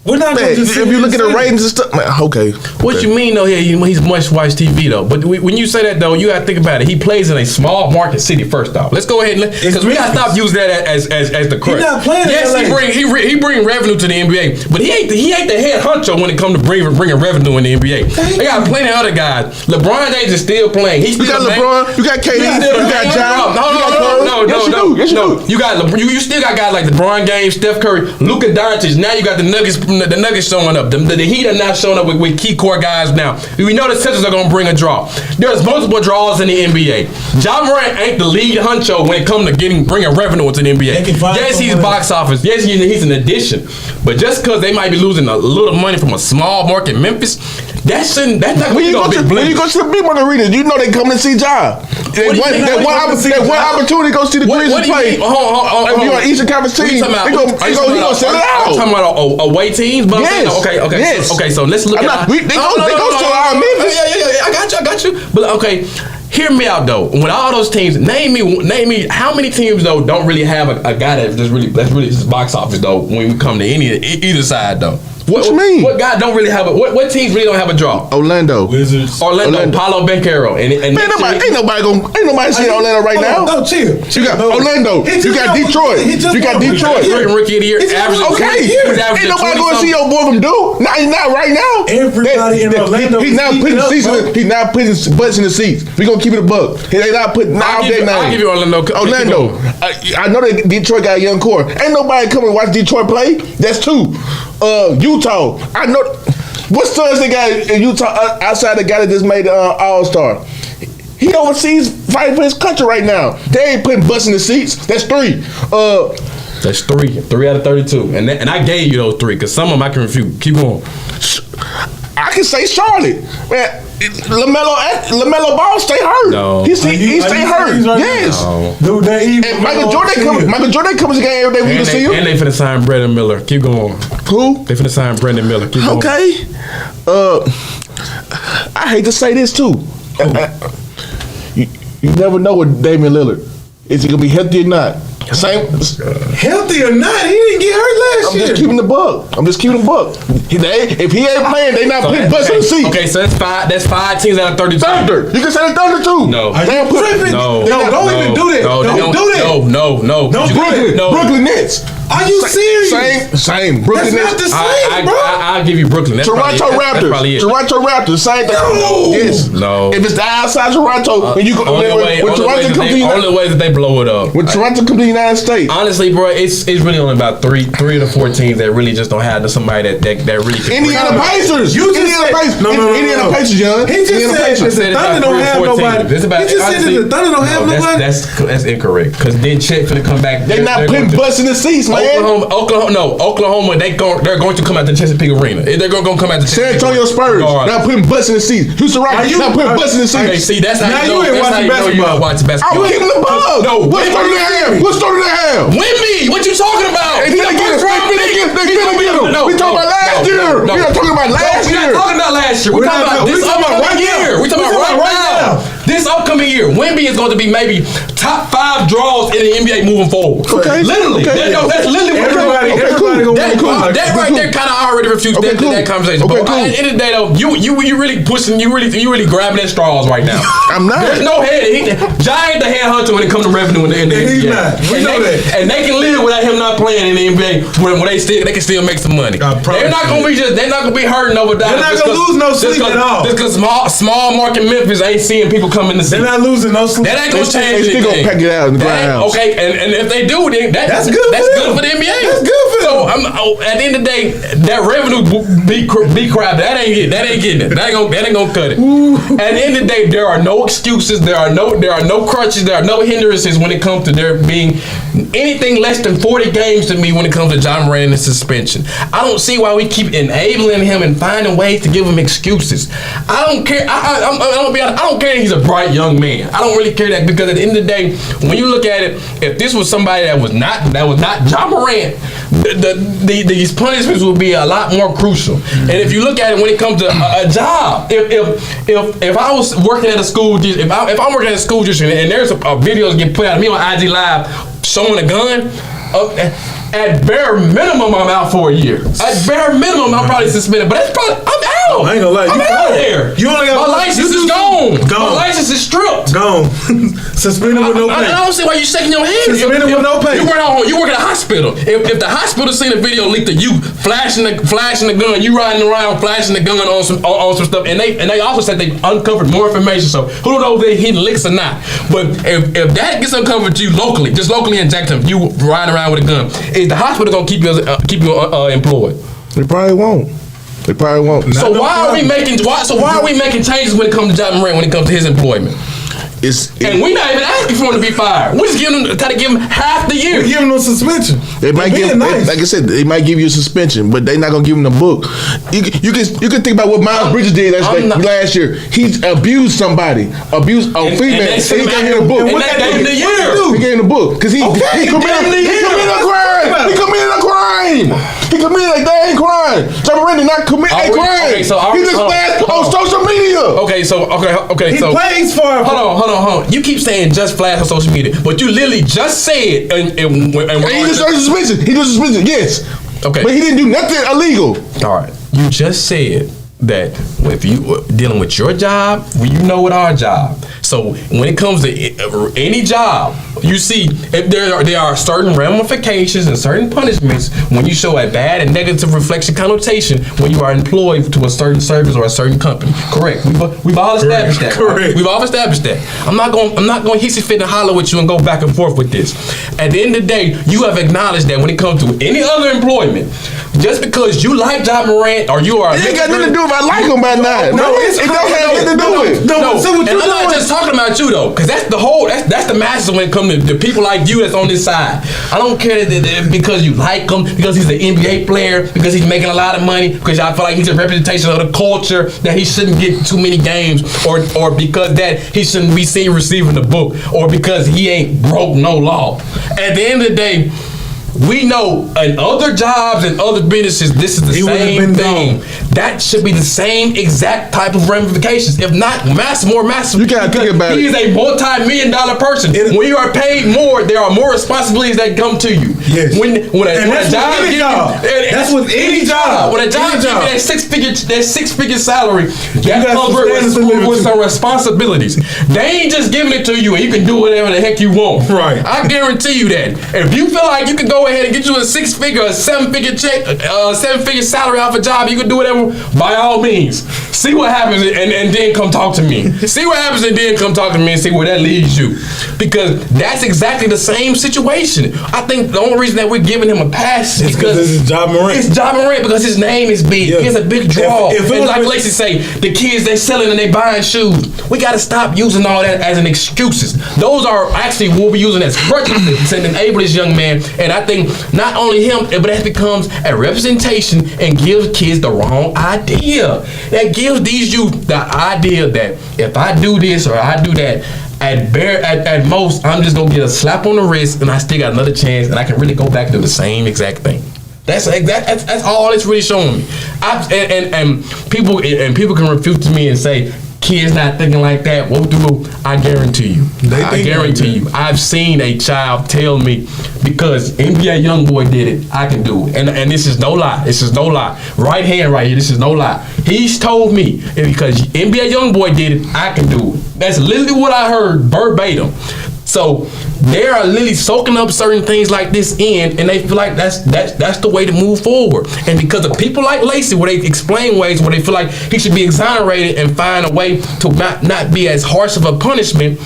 C: We're not
B: man,
C: just
B: if you look at the ratings and stuff, man, okay.
E: What you mean though? He's much watch TV though. But when you say that though, you got to think about it. He plays in a small market city. First off, let's go ahead and because we got to stop using that as the crutch.
C: He's not playing.
E: Yes, he bring revenue to the NBA, but he ain't the head honcho when it comes to bringing revenue in the NBA. They got plenty of other guys. LeBron James is still playing. He's still
B: you got LeBron, you got KD, you got Ja.
E: No. You still got guys like LeBron James, Steph Curry, Luka Doncic. Now you got the Nuggets showing up. The Heat are not showing up with key core guys now. We know the Sixers are going to bring a draw. There's multiple draws in the NBA. Ja Morant ain't the lead honcho when it comes to bringing revenue into the NBA. Yes, he's box office. Yes, he's an addition. But just because they might be losing a little money from a small market Memphis, that's not
B: when you go to the big market arenas, you know they come to see Ja. That one opportunity to go see the Grizzlies play. If you're on Eastern Conference team, he gonna sell it out.
E: I'm talking about away teams, but
B: yes.
E: Okay, so let's look at
B: they go to our Memphis.
E: Yeah, I got you. But okay, hear me out though. With all those teams, name me how many teams though don't really have a guy that's really just box office though when we come to either side though.
B: What you mean?
E: What guy don't really have what teams really don't have a draw?
B: Orlando
C: Wizards.
E: Orlando. Paulo Banchero. And
B: man, ain't nobody seeing Orlando right now.
C: No, chill.
B: You got Orlando. You got Detroit. You got Detroit.
E: Rookie of the year.
B: Okay. Ain't nobody going to see your boy from Duke. Not right now.
C: Everybody in Orlando.
B: He's not putting seats. He's not putting butts in the seats. We gonna keep it a buck. They not putting all that name.
E: I'll give you Orlando.
B: I know that Detroit got a young core. Ain't nobody coming to watch Detroit play. That's two. Utah. I know. What Suns they got in Utah outside the guy that just made All-Star? He overseas fighting for his country right now. They ain't putting butts in the seats. That's three.
E: That's three. 3 out of 32. And I gave you those three because some of them I can refute. Keep going.
B: I can say Charlotte. Man, LaMelo Ball stay hurt.
E: No.
B: He stay hurt. Right yes.
E: No.
C: Dude,
B: and Michael Jordan comes to the game every day we can see him.
E: And they finna sign Brandon Miller. Keep going.
B: Who?
E: They finna sign Brandon Miller. Keep going.
B: Okay. I hate to say this too. You never know with Damian Lillard. Is he gonna be healthy or not?
C: Healthy or not, he didn't get hurt last year.
B: I'm just keeping the buck. If he ain't playing, they not putting butts in the seat.
E: Okay, so that's five teams out of 32.
B: Thunder. You can say the Thunder too.
E: No.
C: Don't even do that. Don't do that.
B: No. Brooklyn Nets.
C: Are you serious?
B: Same. Brooklyn Nets.
C: That's not the same, bro.
E: I'll give you Brooklyn.
B: Toronto Raptors. Same thing.
C: No.
B: Yes.
E: No.
B: If it's the outside Toronto, when Toronto come to the
E: only way that they blow it up.
B: When Toronto come to the United States.
E: Honestly, bro, it's really only about three to four teams that really just don't have somebody that really can.
B: Indiana Pacers. Indiana Pacers, Young.
C: He just said the Thunder don't have nobody. He just said the Thunder don't have nobody.
E: That's incorrect. Because then Chet finna come back.
B: They're not putting butts in the seats, man.
E: Oklahoma, they're going to come out the Chesapeake Arena. They're going to come out the
B: San Antonio Spurs, not putting butts in the seats. Houston Rockets, not putting butts in the seats.
E: Okay, see, that's how you
C: ain't watching basketball.
B: I'm keeping the ball.
E: No,
B: what started they have?
E: Wemby, what you talking about?
B: They finna get him. We talking about last year. We're not talking about last year.
E: We're not talking about last year. We're talking about this upcoming year. We're talking about right now. This upcoming year, Wemby is going to be maybe top 5 draws in the NBA moving forward.
B: Okay.
E: Literally.
B: Okay.
E: That's literally what that right there kind of already refutes that conversation.
B: Okay,
E: but at the end of the day, though, you really pushing, you really grabbing at straws right now.
B: I'm not.
E: There's no head. Ja ain't the head hunter when it comes to revenue in the NBA.
C: He's not. We know that.
E: And they can live without him not playing in the NBA when they can still make some money. They're not gonna be hurting over that.
C: They're not gonna lose no sleep at all.
E: Just because small market Memphis ain't seeing people come in the seat.
C: They're not losing no sleep.
E: That ain't gonna change anything.
B: They still gonna pack it out in the ground.
E: Okay, and if they do, then that's good for the NBA.
C: That's good for them.
E: So at the end of the day, that revenue be crap. That ain't it. That ain't getting it. That ain't gonna cut it. At the end of the day, there are no excuses. There are no crutches. There are no hindrances when it comes to there being anything less than 40 games to me when it comes to John Moran and the suspension. I don't see why we keep enabling him and finding ways to give him excuses. I don't care. I don't care if he's a bright young man. I don't really care that, because at the end of the day, when you look at it, if this was somebody that was not John Moran, these punishments would be a lot more crucial. And if you look at it when it comes to a job, if I was working at a school, if I'm working at a school district and there's a video get put out of me on IG Live showing a gun, at bare minimum I'm out for a year. At bare minimum I'm probably suspended, but that's probably I'm out.
C: I ain't gonna lie,
E: I'm out of there.
C: You only got
E: my license is gone. My license is stripped.
C: Gone. Suspended with no pay.
E: I don't see why you shaking your head.
C: Suspended with no pay.
E: You work at a hospital. If the hospital seen a video leaked of you flashing the gun, you riding around flashing the gun on some stuff, and they also said they uncovered more information. So who knows if they hitting licks or not? But if that gets uncovered to you locally, just locally in Jackson, you riding around with a gun, is the hospital gonna keep you employed?
B: They probably won't.
E: So why are we making changes when it comes to John Moran, when it comes to his employment? And we're not even asking for him to be fired. We're just trying to give him half the year.
C: We're giving him a suspension.
B: They might give, nice. Like I said, they might give you a suspension, but they're not gonna give him the book. You can think about what Miles Bridges did last year. He abused somebody, abused a female. And he gave him the book.
E: And that gave him the year.
B: He gave him the book because he committed a crime. He committed a crime. He committed a dang crime. John Moran did not commit a crime. Okay, so he just flashed on social media.
E: Okay, so
C: he plays for.
E: Hold on. You keep saying just flash on social media, but you literally just said and he
B: just started suspension. He just suspension. Yes.
E: Okay.
B: But he didn't do nothing illegal.
E: All right. You just said that if you dealing with your job, well, you know with our job. So when it comes to any job, you see if there are certain ramifications and certain punishments when you show a bad and negative reflection connotation when you are employed to a certain service or a certain company. Correct. We've all established that.
C: Correct.
E: Right? We've all established that. I'm not going hissy fit and holler with you and go back and forth with this. At the end of the day, you have acknowledged that when it comes to any other employment, just because you like John Moran or you are,
B: it ain't got nothing to do with I like him by now. No, it don't have anything to do with it.
E: No. And I'm not just talking about you though, because that's the masses when it comes to people like you that's on this side. I don't care that because you like him, because he's an NBA player, because he's making a lot of money, because I feel like he's a representation of the culture that he shouldn't get too many games, or because that he shouldn't be seen receiving the book, or because he ain't broke no law. At the end of the day, we know in other jobs and other businesses, this is the same thing. That should be the same exact type of ramifications. If not, more massive.
B: You gotta think about it.
E: He is a multi-million-dollar person. When you are paid more, there are more responsibilities that come to you.
C: Yes.
E: When a job gives you,
C: that's with any job.
E: When a job gives you that six-figure salary, that comes with some responsibilities. They ain't just giving it to you and you can do whatever the heck you want.
C: Right.
E: I guarantee you that. If you feel like you can go ahead and get you a six-figure, a seven-figure check, seven-figure salary off a job, you can do whatever. By all means, see what happens and then come talk to me. See what happens and then come talk to me and see where that leads you. Because that's exactly the same situation. I think the only reason that we're giving him a pass is because
C: it's John Moran.
E: It's John Moran because his name is big. Yeah. He has a big draw. If and like Lacey say, the kids they selling and they buying shoes. We got to stop using all that as an excuses. Those are actually what we're using as crutches to enable this young man. And I think not only him, but that becomes a representation and gives kids the wrong idea. That gives these youth the idea that if I do this or I do that, at most, I'm just gonna get a slap on the wrist and I still got another chance and I can really go back and do the same exact thing. That's all it's really showing me. And people can refute to me and say, kids not thinking like that. What do I guarantee you? I guarantee you. I've seen a child tell me, because NBA YoungBoy did it, I can do it. And this is no lie. This is no lie. Right hand right here. This is no lie. He's told me, because NBA YoungBoy did it, I can do it. That's literally what I heard verbatim. So they are literally soaking up certain things like this in, and they feel like that's the way to move forward. And because of people like Lacey, where they explain ways where they feel like he should be exonerated and find a way to not be as harsh of a punishment,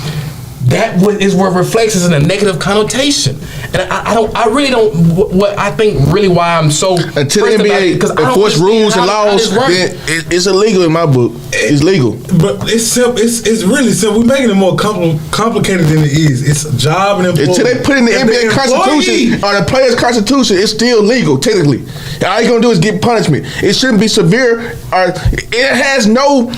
E: is what reflects as in a negative connotation, and I really don't. What I think really why I'm so
B: until the NBA enforce rules and laws, then it's illegal in my book. It's legal,
C: but it's simple. It's really simple. We're making it more complicated than it is. It's a job and employment.
B: Until they put in the NBA Constitution or the players' Constitution, it's still legal technically. All you're gonna do is get punishment. It shouldn't be severe, or it has no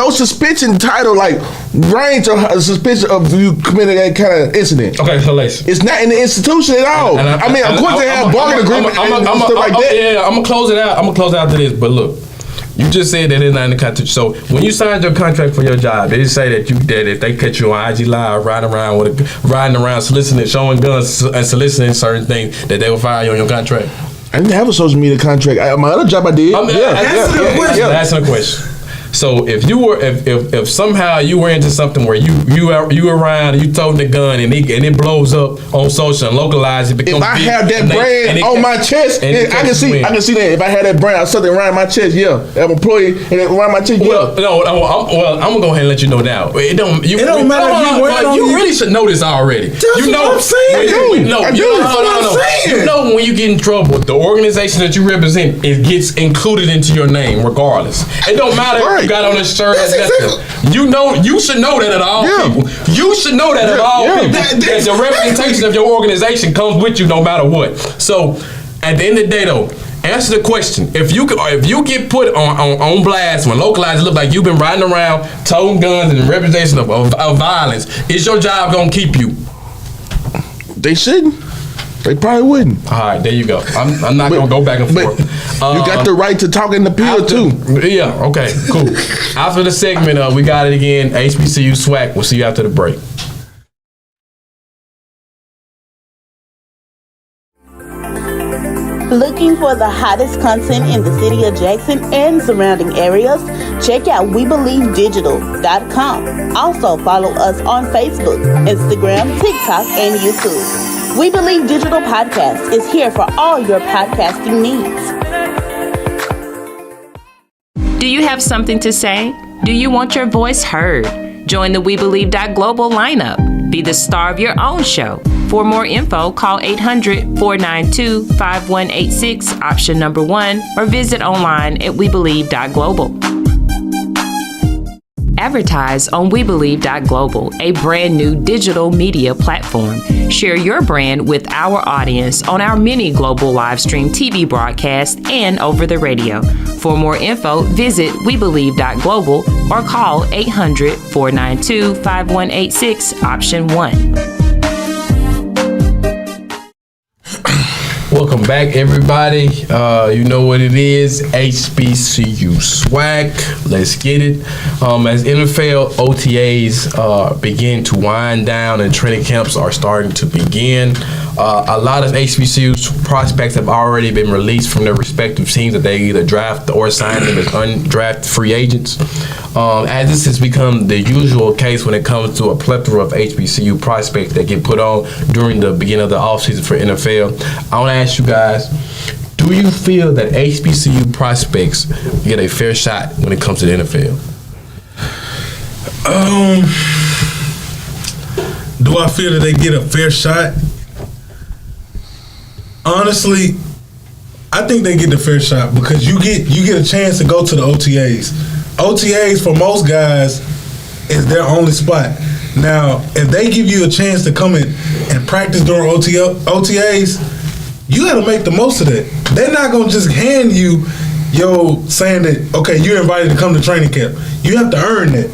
B: suspension title like range or suspension of you committing that kind of incident.
E: Okay, so listen.
B: It's not in the institution at all. I mean, of course they have bargaining agreement and stuff like that.
E: Yeah, I'm gonna close it out. I'm gonna close it out to this. But look, you just said that it's not in the contract. So when you signed your contract for your job, they say that if they catch you on IG Live riding around soliciting, showing guns and soliciting certain things, that they will fire you on your contract.
B: I didn't have a social media contract. My other job I did.
E: Asking a question. So if somehow you were into something where you around and you toting the gun and it blows up on social and localized, it becomes.
B: If I have that brand on my chest, I can see that. If I had that brand, something around my chest, I'm employee and around my chest.
E: I'm gonna go ahead and let you know now. It don't matter if you really should know this already.
C: That's what I'm saying.
E: You know when you get in trouble, the organization that you represent gets included into your name regardless. It don't matter. Right. You got on a shirt. You should know that at all people. You should know that at all people. That the representation of your organization comes with you no matter what. So at the end of the day, though, answer the question. If you get put on blast when localized, it look like you've been riding around toting guns and representation of violence, is your job gonna keep you?
B: They shouldn't. They probably wouldn't.
E: All right, there you go. I'm not gonna go back and forth.
B: You got the right to talk in the appeal too.
E: Yeah. Okay. Cool. After the segment, we got it again. HBCU SWAC. We'll see you after the break.
F: Looking for the hottest content in the city of Jackson and surrounding areas? Check out WeBelieveDigital.com. Also follow us on Facebook, Instagram, TikTok, and YouTube. We Believe Digital Podcast is here for all your podcasting needs.
G: Do you have something to say? Do you want your voice heard? Join the We Believe Global lineup. Be the star of your own show. For more info, call 800-492-5186, option number 1, or visit online at webelieve.global. Advertise on WeBelieve.global, a brand new digital media platform. Share your brand with our audience on our many global live stream TV broadcasts and over the radio. For more info, visit WeBelieve.global or call 800-492-5186, option 1.
E: Welcome back, everybody. You know what it is, HBCU SWAC. Let's get it. As NFL OTAs begin to wind down and training camps are starting to begin, a lot of HBCU prospects have already been released from their respective teams that they either draft or sign them as undrafted free agents. As this has become the usual case when it comes to a plethora of HBCU prospects that get put on during the beginning of the offseason for NFL, I want to ask you guys, do you feel that HBCU prospects get a fair shot when it comes to the NFL?
C: Do I feel that they get a fair shot? Honestly, I think they get the fair shot because you get a chance to go to the OTAs. OTAs for most guys is their only spot. Now, if they give you a chance to come in and practice during OTAs, you got to make the most of that. They're not going to just hand you saying that, okay, you're invited to come to training camp. You have to earn that.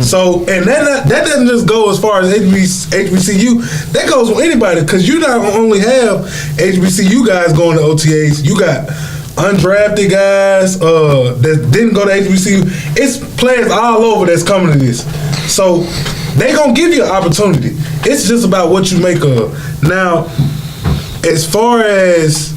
C: So, and that doesn't just go as far as HBCU. That goes with anybody because you not only have HBCU guys going to OTAs, you got undrafted guys that didn't go to HBCU. It's players all over that's coming to this. So, they going to give you an opportunity. It's just about what you make of. Now, as far as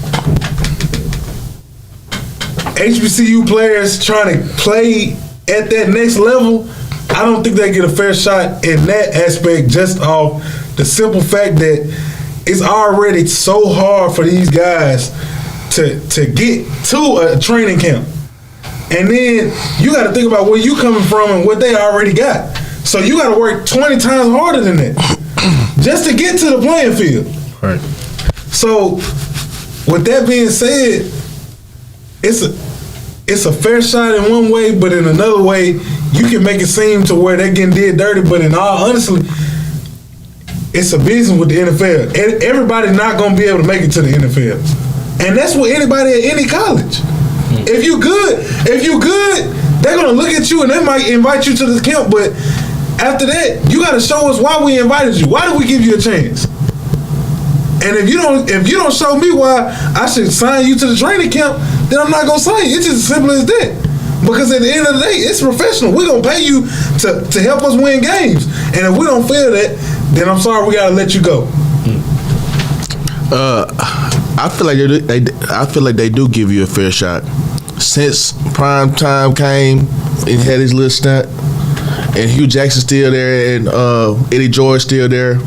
C: HBCU players trying to play at that next level, I don't think they get a fair shot in that aspect just off the simple fact that it's already so hard for these guys to get to a training camp. And then you got to think about where you coming from and what they already got. So you got to work 20 times harder than that just to get to the playing field.
B: Right.
C: So, with that being said, it's a fair shot in one way, but in another way, you can make it seem to where they're getting did dirty. But in all honesty, it's a business with the NFL. Everybody's not going to be able to make it to the NFL, and that's with anybody at any college. If you good, they're going to look at you and they might invite you to the camp. But after that, you got to show us why we invited you. Why did we give you a chance? And if you don't show me why I should sign you to the training camp, then I'm not gonna sign you. It's just as simple as that. Because at the end of the day, it's professional. We're gonna pay you to help us win games. And if we don't feel that, then I'm sorry, we gotta let you go.
B: I feel like they do give you a fair shot. Since prime time came and had his little stunt, and Hugh Jackson's still there, and Eddie George still there.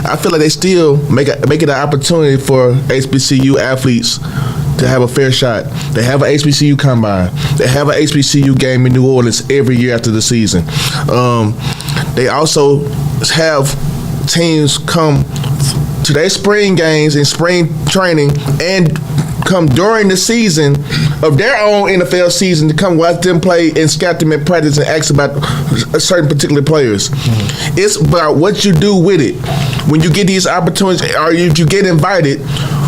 B: I feel like they still make it an opportunity for HBCU athletes to have a fair shot. They have an HBCU combine. They have an HBCU game in New Orleans every year after the season. They also have teams come to their spring games and spring training and come during the season of their own NFL season to come watch them play and scout them in practice and ask about certain particular players. Mm-hmm. It's about what you do with it. When you get these opportunities, or if you get invited,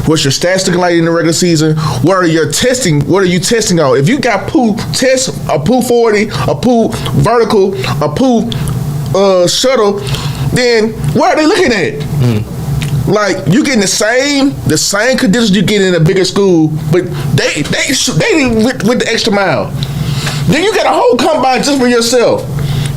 B: what's your stats looking like in the regular season? What are you testing on? If you got pool test, a pool 40, a pool vertical, a pool shuttle, then what are they looking at? Mm. Like, you getting the same conditions you get in a bigger school, but they with the extra mile. Then you got a whole combine just for yourself.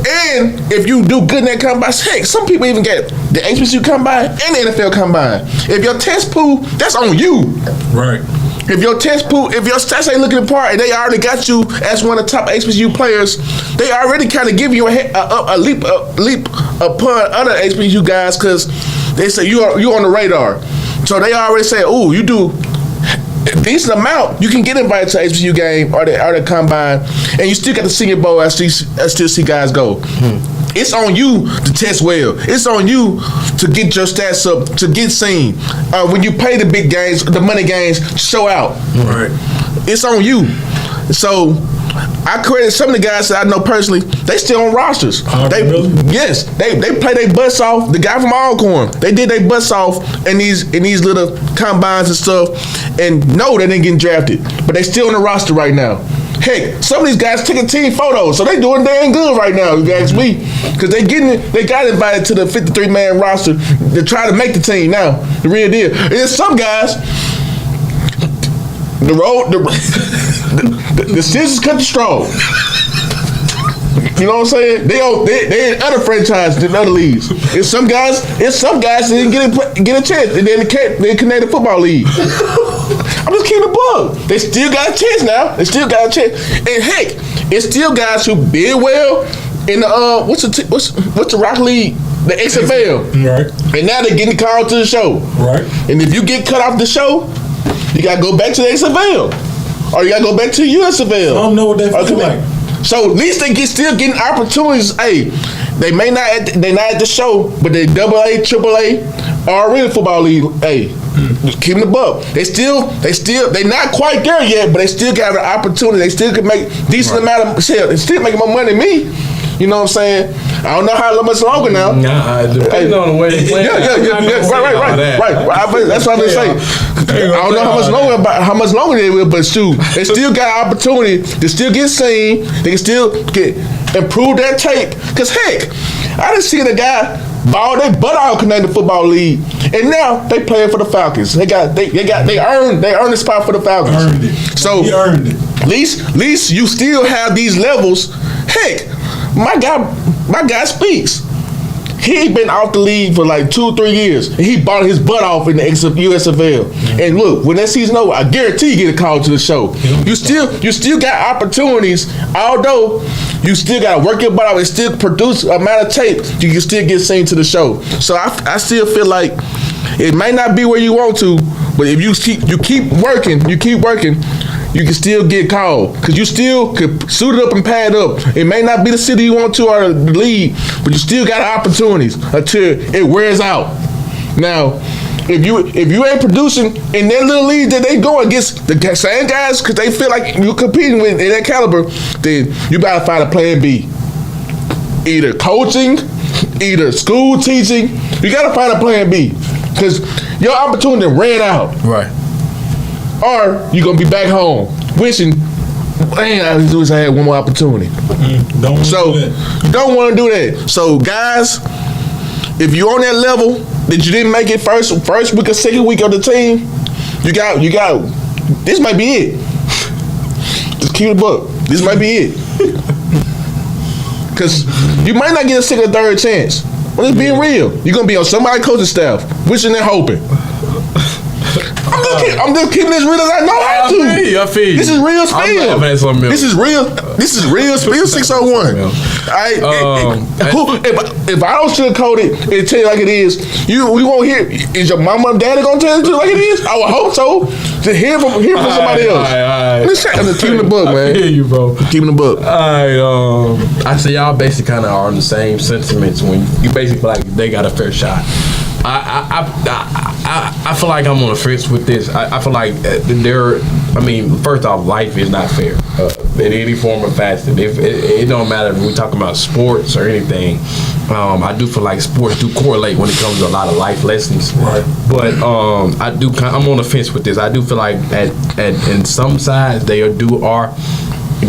B: And if you do good in that combine, heck, some people even get the HBCU combine and the NFL combine. If your test pool, that's on you.
C: Right.
B: If your test pool, if your stats ain't looking apart and they already got you as one of the top HBCU players, they already kind of give you a leap upon other HBCU guys because they say you on the radar. So they already say, oh, you do a decent amount, you can get invited to the HBCU game or the combine, and you still got the Senior Bowl. I still see guys go. It's on you to test well. It's on you to get your stats up, to get seen. When you play the big games, the money games, show out.
C: Right.
B: It's on you. So I credit some of the guys that I know personally. They still on rosters.
C: Really?
B: Yes, they play their butts off. The guy from Alcorn, they did their butts off in these little combines and stuff. And no, they didn't get drafted, but they still on the roster right now. Heck, some of these guys taking team photos, so they doing dang good right now, if you ask me, because they got invited to the 53-man roster to try to make the team now. The real deal. And then some guys, the scissors cut the straw. You know what I'm saying? They in other franchises in other leagues. And some guys didn't get a chance. And then the Canadian Football League. I'm just keeping the bug. They still got a chance now. They still got a chance. And heck, it's still guys who did well in the what's the Rock League? The XFL.
C: Right.
B: And now they're getting called to the show.
C: Right.
B: And if you get cut off the show, you gotta go back to the XFL. Or you gotta go back to the USFL.
C: I don't know what that feels like.
B: So at least they still getting opportunities. Hey, they not at the show, but they AA, AAA, or Arena Football League. Hey, keeping the buck. They not quite there yet, but they still got an opportunity. They still can make decent amount of shit. They still making more money than me. You know what I'm saying? I don't know how much longer now.
E: Depending on the way they play.
B: Right. That's what I'm saying. I don't know how much longer they will, but shoot, they still got opportunity to still get seen. They can still improve their tape. Cause heck, I done seen a guy ball their butt out Canadian Football League, and now they playing for the Falcons. They earned the spot for the Falcons.
C: Earned it.
B: So
C: he earned it.
B: At least you still have these levels. Heck, my guy speaks. He ain't been off the league for like 2 or 3 years. And he bought his butt off in the USFL. And look, when that season over, I guarantee you get a call to the show. You still got opportunities, although you still got to work your butt off and still produce amount of tape. You can still get seen to the show. So I still feel like it may not be where you want to, but if you keep working, you can still get called because you still could suit it up and pad up. It may not be the city you want to or the league, but you still got opportunities until it wears out. Now, if you ain't producing in that little league that they go against the same guys because they feel like you're competing with in that caliber, then you gotta find a plan B. Either coaching, either school teaching. You gotta find a plan B because your opportunity ran out.
E: Right.
B: Or you're gonna be back home wishing, man, I wish I had one more opportunity.
C: Don't
B: You don't want to do that. So guys, if you're on that level that you didn't make it first week or second week of the team, you got. This might be it. Just keep it book. This might be it. Cause you might not get a second or third chance. But it's being real. You're gonna be on somebody's coaching staff, wishing and hoping. I'm just keeping this real as I know how to.
E: I feel you.
B: This is real spill. This is real spill 601. If I don't sugarcoat it and tell you like it is, you won't hear. Is your mama and daddy gonna tell you like it is? I would hope so. To hear from somebody else. Let's keep in the book, man.
E: I hear you, bro.
B: Keeping the book.
E: I say y'all basically kind of are on the same sentiments when you basically feel like they got a fair shot. I feel like I'm on the fence with this. I feel like first off, life is not fair in any form or fashion. It don't matter if we talking about sports or anything. I do feel like sports do correlate when it comes to a lot of life lessons.
C: Right.
E: But I'm on the fence with this. I do feel like in some sides they are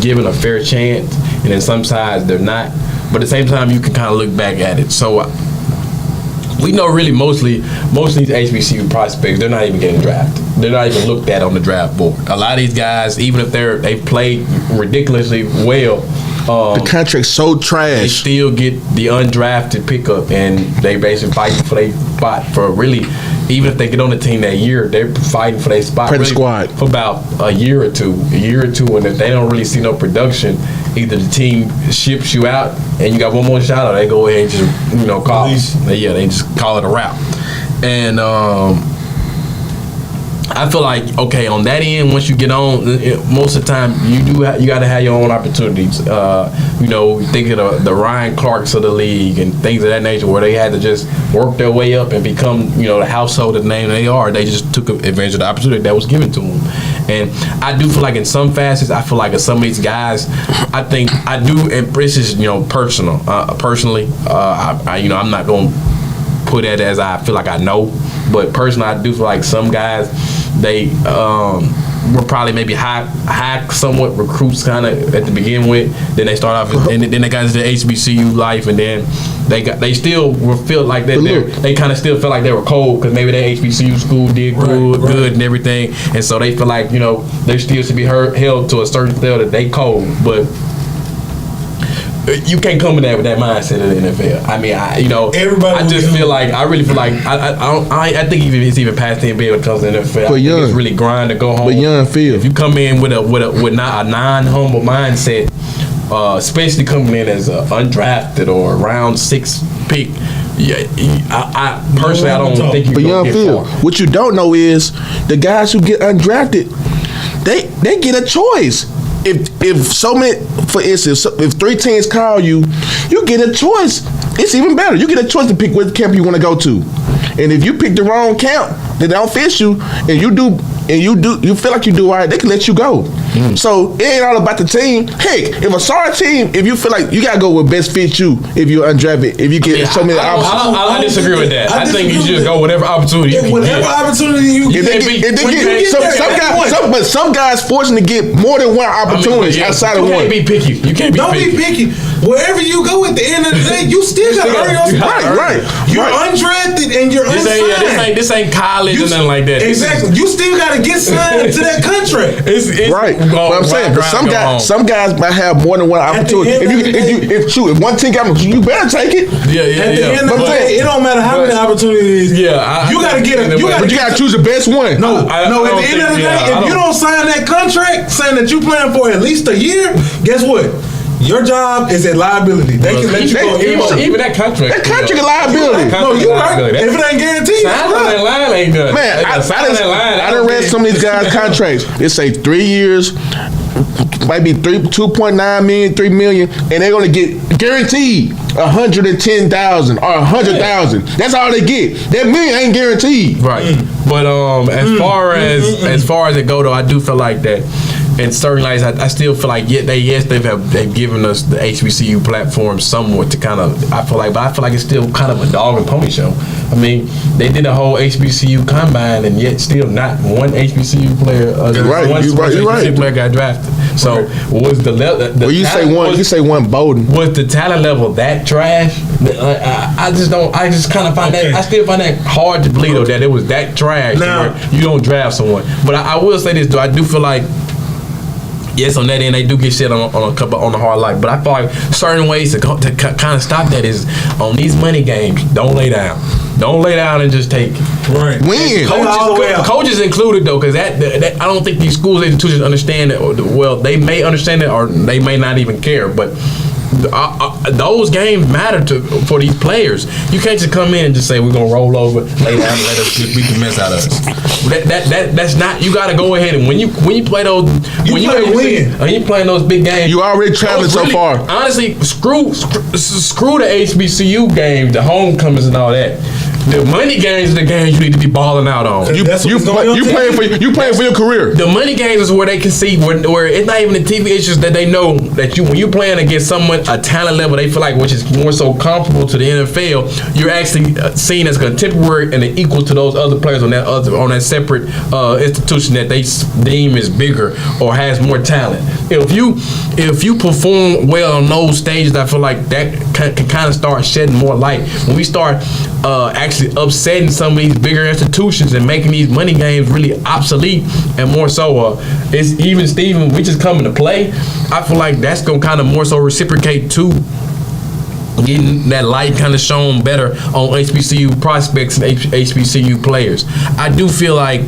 E: given a fair chance, and in some sides they're not. But at the same time, you can kind of look back at it. So. We know really most of these HBCU prospects, they're not even getting drafted. They're not even looked at on the draft board. A lot of these guys, even if they've played ridiculously well,
B: the contract's so trash.
E: They still get the undrafted pickup, and they basically fighting for their spot for really. Even if they get on the team that year, they're fighting for their spot really
B: squad
E: for about a year or two. And if they don't really see no production, either the team ships you out and you got one more shot, or they go ahead and just they just call it a wrap. And I feel like on that end, once you get on, most of the time you got to have your own opportunities. Think of the Ryan Clarks of the league and things of that nature, where they had to just work their way up and become the household of the name they are. They just took advantage of the opportunity that was given to them. And I do feel like in some facets, I feel like some of these guys, I think I do. And this is personal. Personally, I'm not going to put it as I feel like I know, but personally, I do feel like some guys. They were probably maybe high somewhat recruits kind of at the begin with. Then they start off, and then they got into the HBCU life, and then they still feel like that. They kind of still feel like they were cold because maybe their HBCU school did good and everything, and so they feel like they still should be held to a certain standard that they cold, but. You can't come in there with that mindset of the NFL. I mean,
C: everybody.
E: I just feel like I really feel like I think it's even past the NBA when it comes to the NFL. I think it's really grind to go home.
B: But young feel
E: if you come in with not a non-humble mindset, especially coming in as an undrafted or a round 6 pick. I personally I don't think you.
B: But young feel what you don't know is the guys who get undrafted, they get a choice. If so many, for instance, if 3 teams call you, you get a choice. It's even better. You get a choice to pick what camp you want to go to. And if you pick the wrong camp that don't fit you, and you feel like you do all right, they can let you go. So it ain't all about the team. Heck, if a sorry team, if you feel like you gotta go with best fit you, if you're undrafted, if you get so many options.
E: I disagree with that. I think you should go whatever opportunity you can get.
C: Opportunity you get.
B: But some guys fortunate to get more than one opportunity outside of one.
E: You can't be picky.
C: Don't be picky. Wherever you go at the end of the day, you still gotta earn your spot.
B: Right.
C: You're undrafted and you're unsigned.
E: This ain't college or nothing like that.
C: Exactly. You still gotta get signed to that contract.
B: It's right. But I'm saying, some guys might have more than one opportunity. If one team got you better take it.
C: At the end of the day, it don't matter how many opportunities.
E: Yeah,
C: you gotta get it.
B: But you gotta choose the best one.
C: No. At the end of the day, if you don't sign that contract saying that you playing for at least a year, guess what? Your job is a liability. They can let you go
E: even that contract.
B: That contract is liability.
C: No, you right. If it ain't guaranteed,
E: sign on that line ain't done.
B: Man, I done read some of these guys' contracts. It say 3 years, might be 2.9 million, 3 million, and they're gonna get guaranteed 110,000 or 100,000. That's all they get. That million ain't guaranteed.
E: Right. But as far as it go though, I do feel like that. In certain lights, I still feel like they've given us the HBCU platform somewhat to kind of I feel like it's still kind of a dog and pony show. I mean, they did a whole HBCU combine and yet still not one HBCU player.
B: Right.
E: Player got drafted. So was the level?
B: Well, you say one Bowden.
E: Was the talent level that trash? I just don't. I just kind of find that. I still find that hard to believe though that it was that trash. Now, where you don't draft someone. But I will say this though. I do feel like. Yes, on that end, they do get shit on the hard light. But I feel like certain ways to kind of stop that is on these money games, don't lay down. Don't lay down and just take it.
B: Right. Win.
E: Coaches included, though, because that I don't think these schools, institutions understand it. Well, they may understand it or they may not even care. But those games matter for these players. You can't just come in and just say we're gonna roll over, lay down, and let us beat the mess out of us. That's not. You got to go ahead and when you play those, when you playing those big games,
B: you already traveling so far.
E: Honestly, screw the HBCU games, the homecomings and all that. The money games are the games you need to be balling out on.
B: You playing for your career.
E: The money games is where they can see where it's not even the TV. It's just that they know that when you playing against someone a talent level they feel like which is more so comparable to the NFL, you're actually seen as contemporary and equal to those other players on that separate institution that they deem is bigger or has more talent. If you perform well on those stages, I feel like that can kind of start shedding more light when we start actually upsetting some of these bigger institutions and making these money games really obsolete and more so it's even Steven, we just coming to play. I feel like that's gonna kind of more so reciprocate to getting that light kind of shown better on HBCU prospects and HBCU players. I do feel like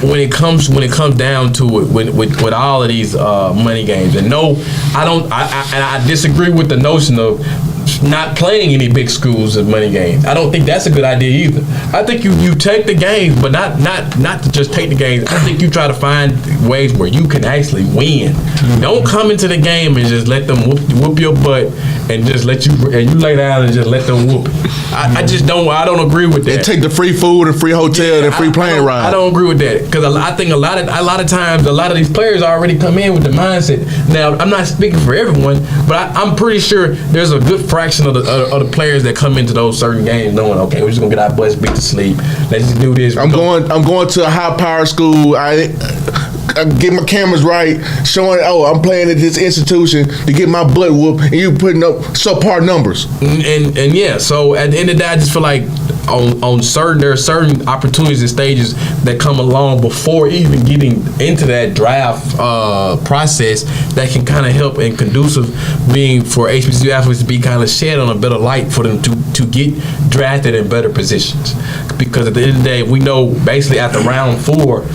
E: when it comes down to it with all of these money games, and no, I disagree with the notion of not playing any big schools of money games. I don't think that's a good idea either. I think you take the games, but not to just take the games. I think you try to find ways where you can actually win. Don't come into the game and just let them whoop your butt and just let you lay down and just let them whoop it. I don't agree with that.
B: And take the free food and free hotel and free plane ride.
E: I don't agree with that because I think a lot of times a lot of these players already come in with the mindset. Now I'm not speaking for everyone, but I'm pretty sure there's a good fraction of the players that come into those certain games knowing, okay, we're just gonna get our butts beat to sleep. Let's just do this.
B: I'm going to a high power school. I get my cameras right, showing I'm playing at this institution to get my butt whooped, and you putting up subpar numbers.
E: And yeah, so at the end of the day, I just feel like there are certain opportunities and stages that come along before even getting into that draft process that can kind of help and conducive being for HBCU athletes to be kind of shed on a better light for them to get drafted in better positions. Because at the end of the day, we know basically after round 4,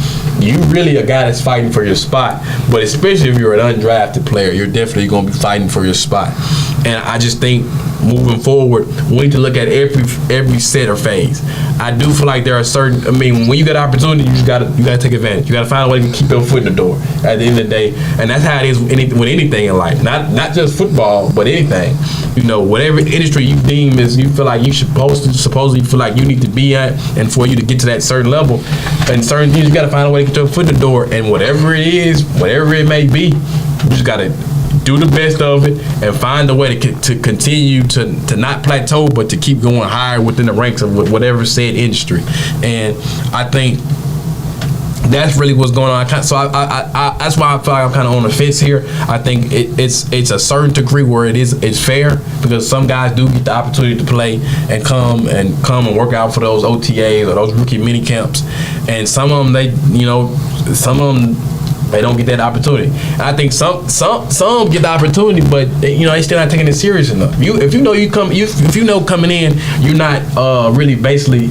E: you really a guy that's fighting for your spot. But especially if you're an undrafted player, you're definitely going to be fighting for your spot. And I just think moving forward, we need to look at every set or phase. I do feel like there are certain. I mean, when you get opportunity, you gotta take advantage. You gotta find a way to keep your foot in the door. At the end of the day, and that's how it is with anything in life. Not just football, but anything. You know, whatever industry you deem is, you feel like you supposedly feel like you need to be at, and for you to get to that certain level, and certain things you gotta find a way to get your foot in the door. And whatever it is, whatever it may be, you just gotta do the best of it and find a way to continue to not plateau, but to keep going higher within the ranks of whatever said industry. And I think that's really what's going on. So I that's why I feel like I'm kind of on the fence here. I think it's a certain degree where it's fair because some guys do get the opportunity to play and come and work out for those OTAs or those rookie mini camps, and some of them they don't get that opportunity. And I think some get the opportunity, but they still not taking it serious enough. If you know coming in, you're not really basically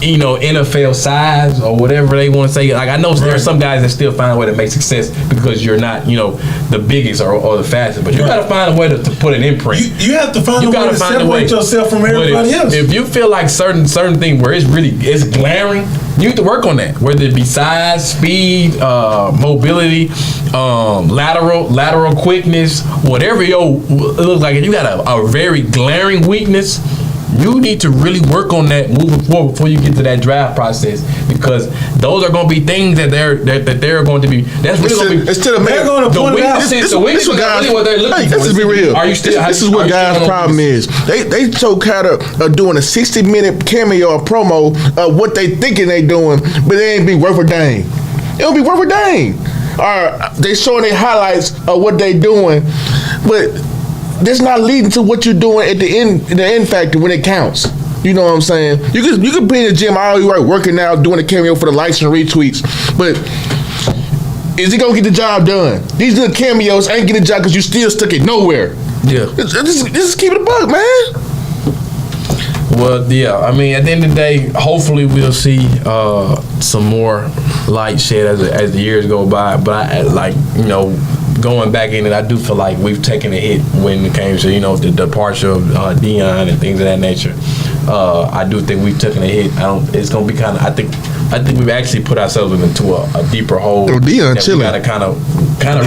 E: NFL size or whatever they want to say. Like I know there are some guys that still find a way to make success because you're not, the biggest or the fastest, but you got to find a way to put an imprint.
C: You have to find a way to separate yourself from everybody else.
E: If you feel like certain things where it's glaring, you need to work on that. Whether it be size, speed, mobility, lateral quickness, whatever it looks like. If you got a very glaring weakness, you need to really work on that moving forward before you get to that draft process, because those are going to be things that they're going to be. That's really going to be.
B: Instead of
C: they're going to point it out.
B: This is what guys. Let's be real. This is what guys' problem is. They so kind of doing a 60-minute cameo or promo of what they thinking they doing, but they ain't be worth a dang. It don't be worth a dang. Or they showing their highlights of what they doing, but that's not leading to what you're doing at the end factor when it counts. You know what I'm saying? You can be in the gym all you right, working out, doing a cameo for the likes and retweets, but is he gonna get the job done? These little cameos ain't getting the job because you still stuck it nowhere.
E: Yeah.
B: Just keep it a buck, man.
E: Well, yeah. I mean, at the end of the day, hopefully we'll see some more light shed as the years go by. But going back in it, I do feel like we've taken a hit when it came to the departure of Deon and things of that nature. I do think we've taken a hit. It's gonna be kind of. I think we've actually put ourselves into a deeper hole.
B: Oh, Deon
E: that
B: chilling.
E: We gotta kind of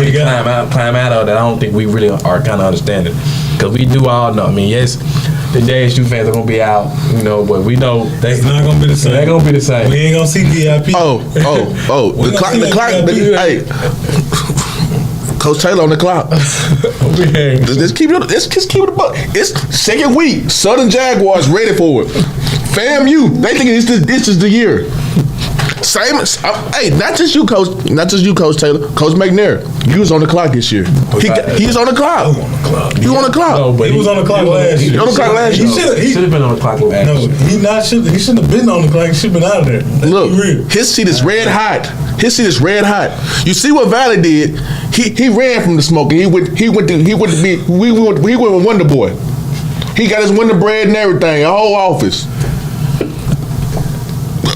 E: really climb out of that. I don't think we really are kind of understanding, because we do all know. I mean, yes, the JSU fans are gonna be out, but we know
C: it's not gonna be the same.
E: They're gonna be the same.
C: We ain't gonna see VIP.
B: Oh. The clock. Hey. Coach Taylor on the clock. Let's keep it a buck. It's second week. Southern Jaguars ready for it. FAMU, they thinking this is the year. Same. Hey, not just you, Coach Taylor. Coach McNair, you was on the clock this year. He was on the clock. He was on the clock.
C: No, but he was on the clock last year.
B: On the clock last year.
E: He should have been on the clock last year.
C: No, he shouldn't have been on the clock. He should have been out of there.
B: Look, his seat is red hot. You see what Valley did? He ran from the smoke and he went with Wonder Boy. He got his Wonder Bread and everything, a whole office.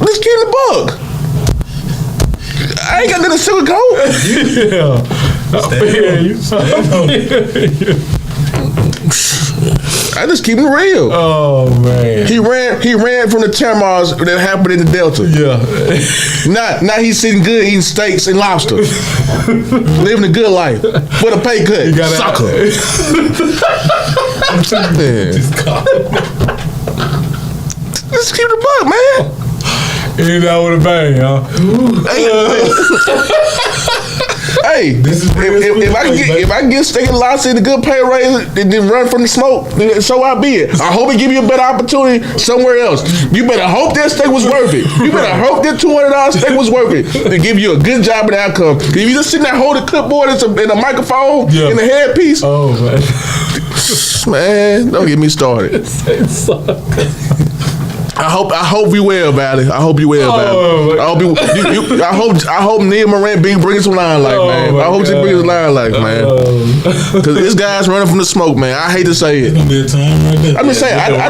B: Let's keep the bug. I ain't got nothing to sugarcoat. I just keep it real.
E: Oh man.
B: He ran from the turmoils that happened in the Delta.
E: Yeah.
B: Now he's sitting good eating steaks and lobster. Living a good life. For the pay cut. Sucker. Let's keep the buck, man.
E: He's out with a bang, huh?
B: Hey, if I can get steak and lobster and a good pay raise and then run from the smoke, then so I be it. I hope it give you a better opportunity somewhere else. You better hope that steak was worth it. You better hope that $200 steak was worth it to give you a good job and outcome. If you just sitting there holding a clipboard and a microphone and a headpiece, man, don't get me started. I hope you well, Valley. I hope you well, Valley. I hope Neil Moran bringing some line life, man. I hope she brings some line life, man. Because this guy's running from the smoke, man. I hate to say it.
C: It's gonna be a time right there.
B: I'm just saying. I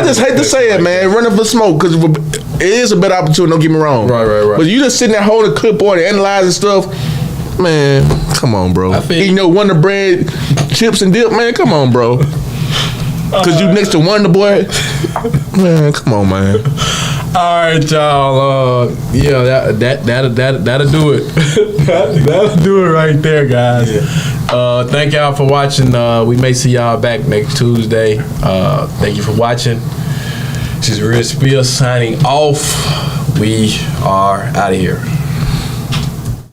B: just hate to say it, man. Running for smoke because it is a better opportunity. Don't get me wrong.
E: Right.
B: But you just sitting there holding a clipboard and analyzing stuff. Man, come on, bro. Eating your Wonder Bread, chips and dip, man. Come on, bro. Cause you next to Wonder Boy, man. Come on, man.
E: All right, y'all. That'll do it. That'll do it right there, guys. Thank y'all for watching. We may see y'all back next Tuesday. Thank you for watching. This is Real Spiel signing off. We are out of here.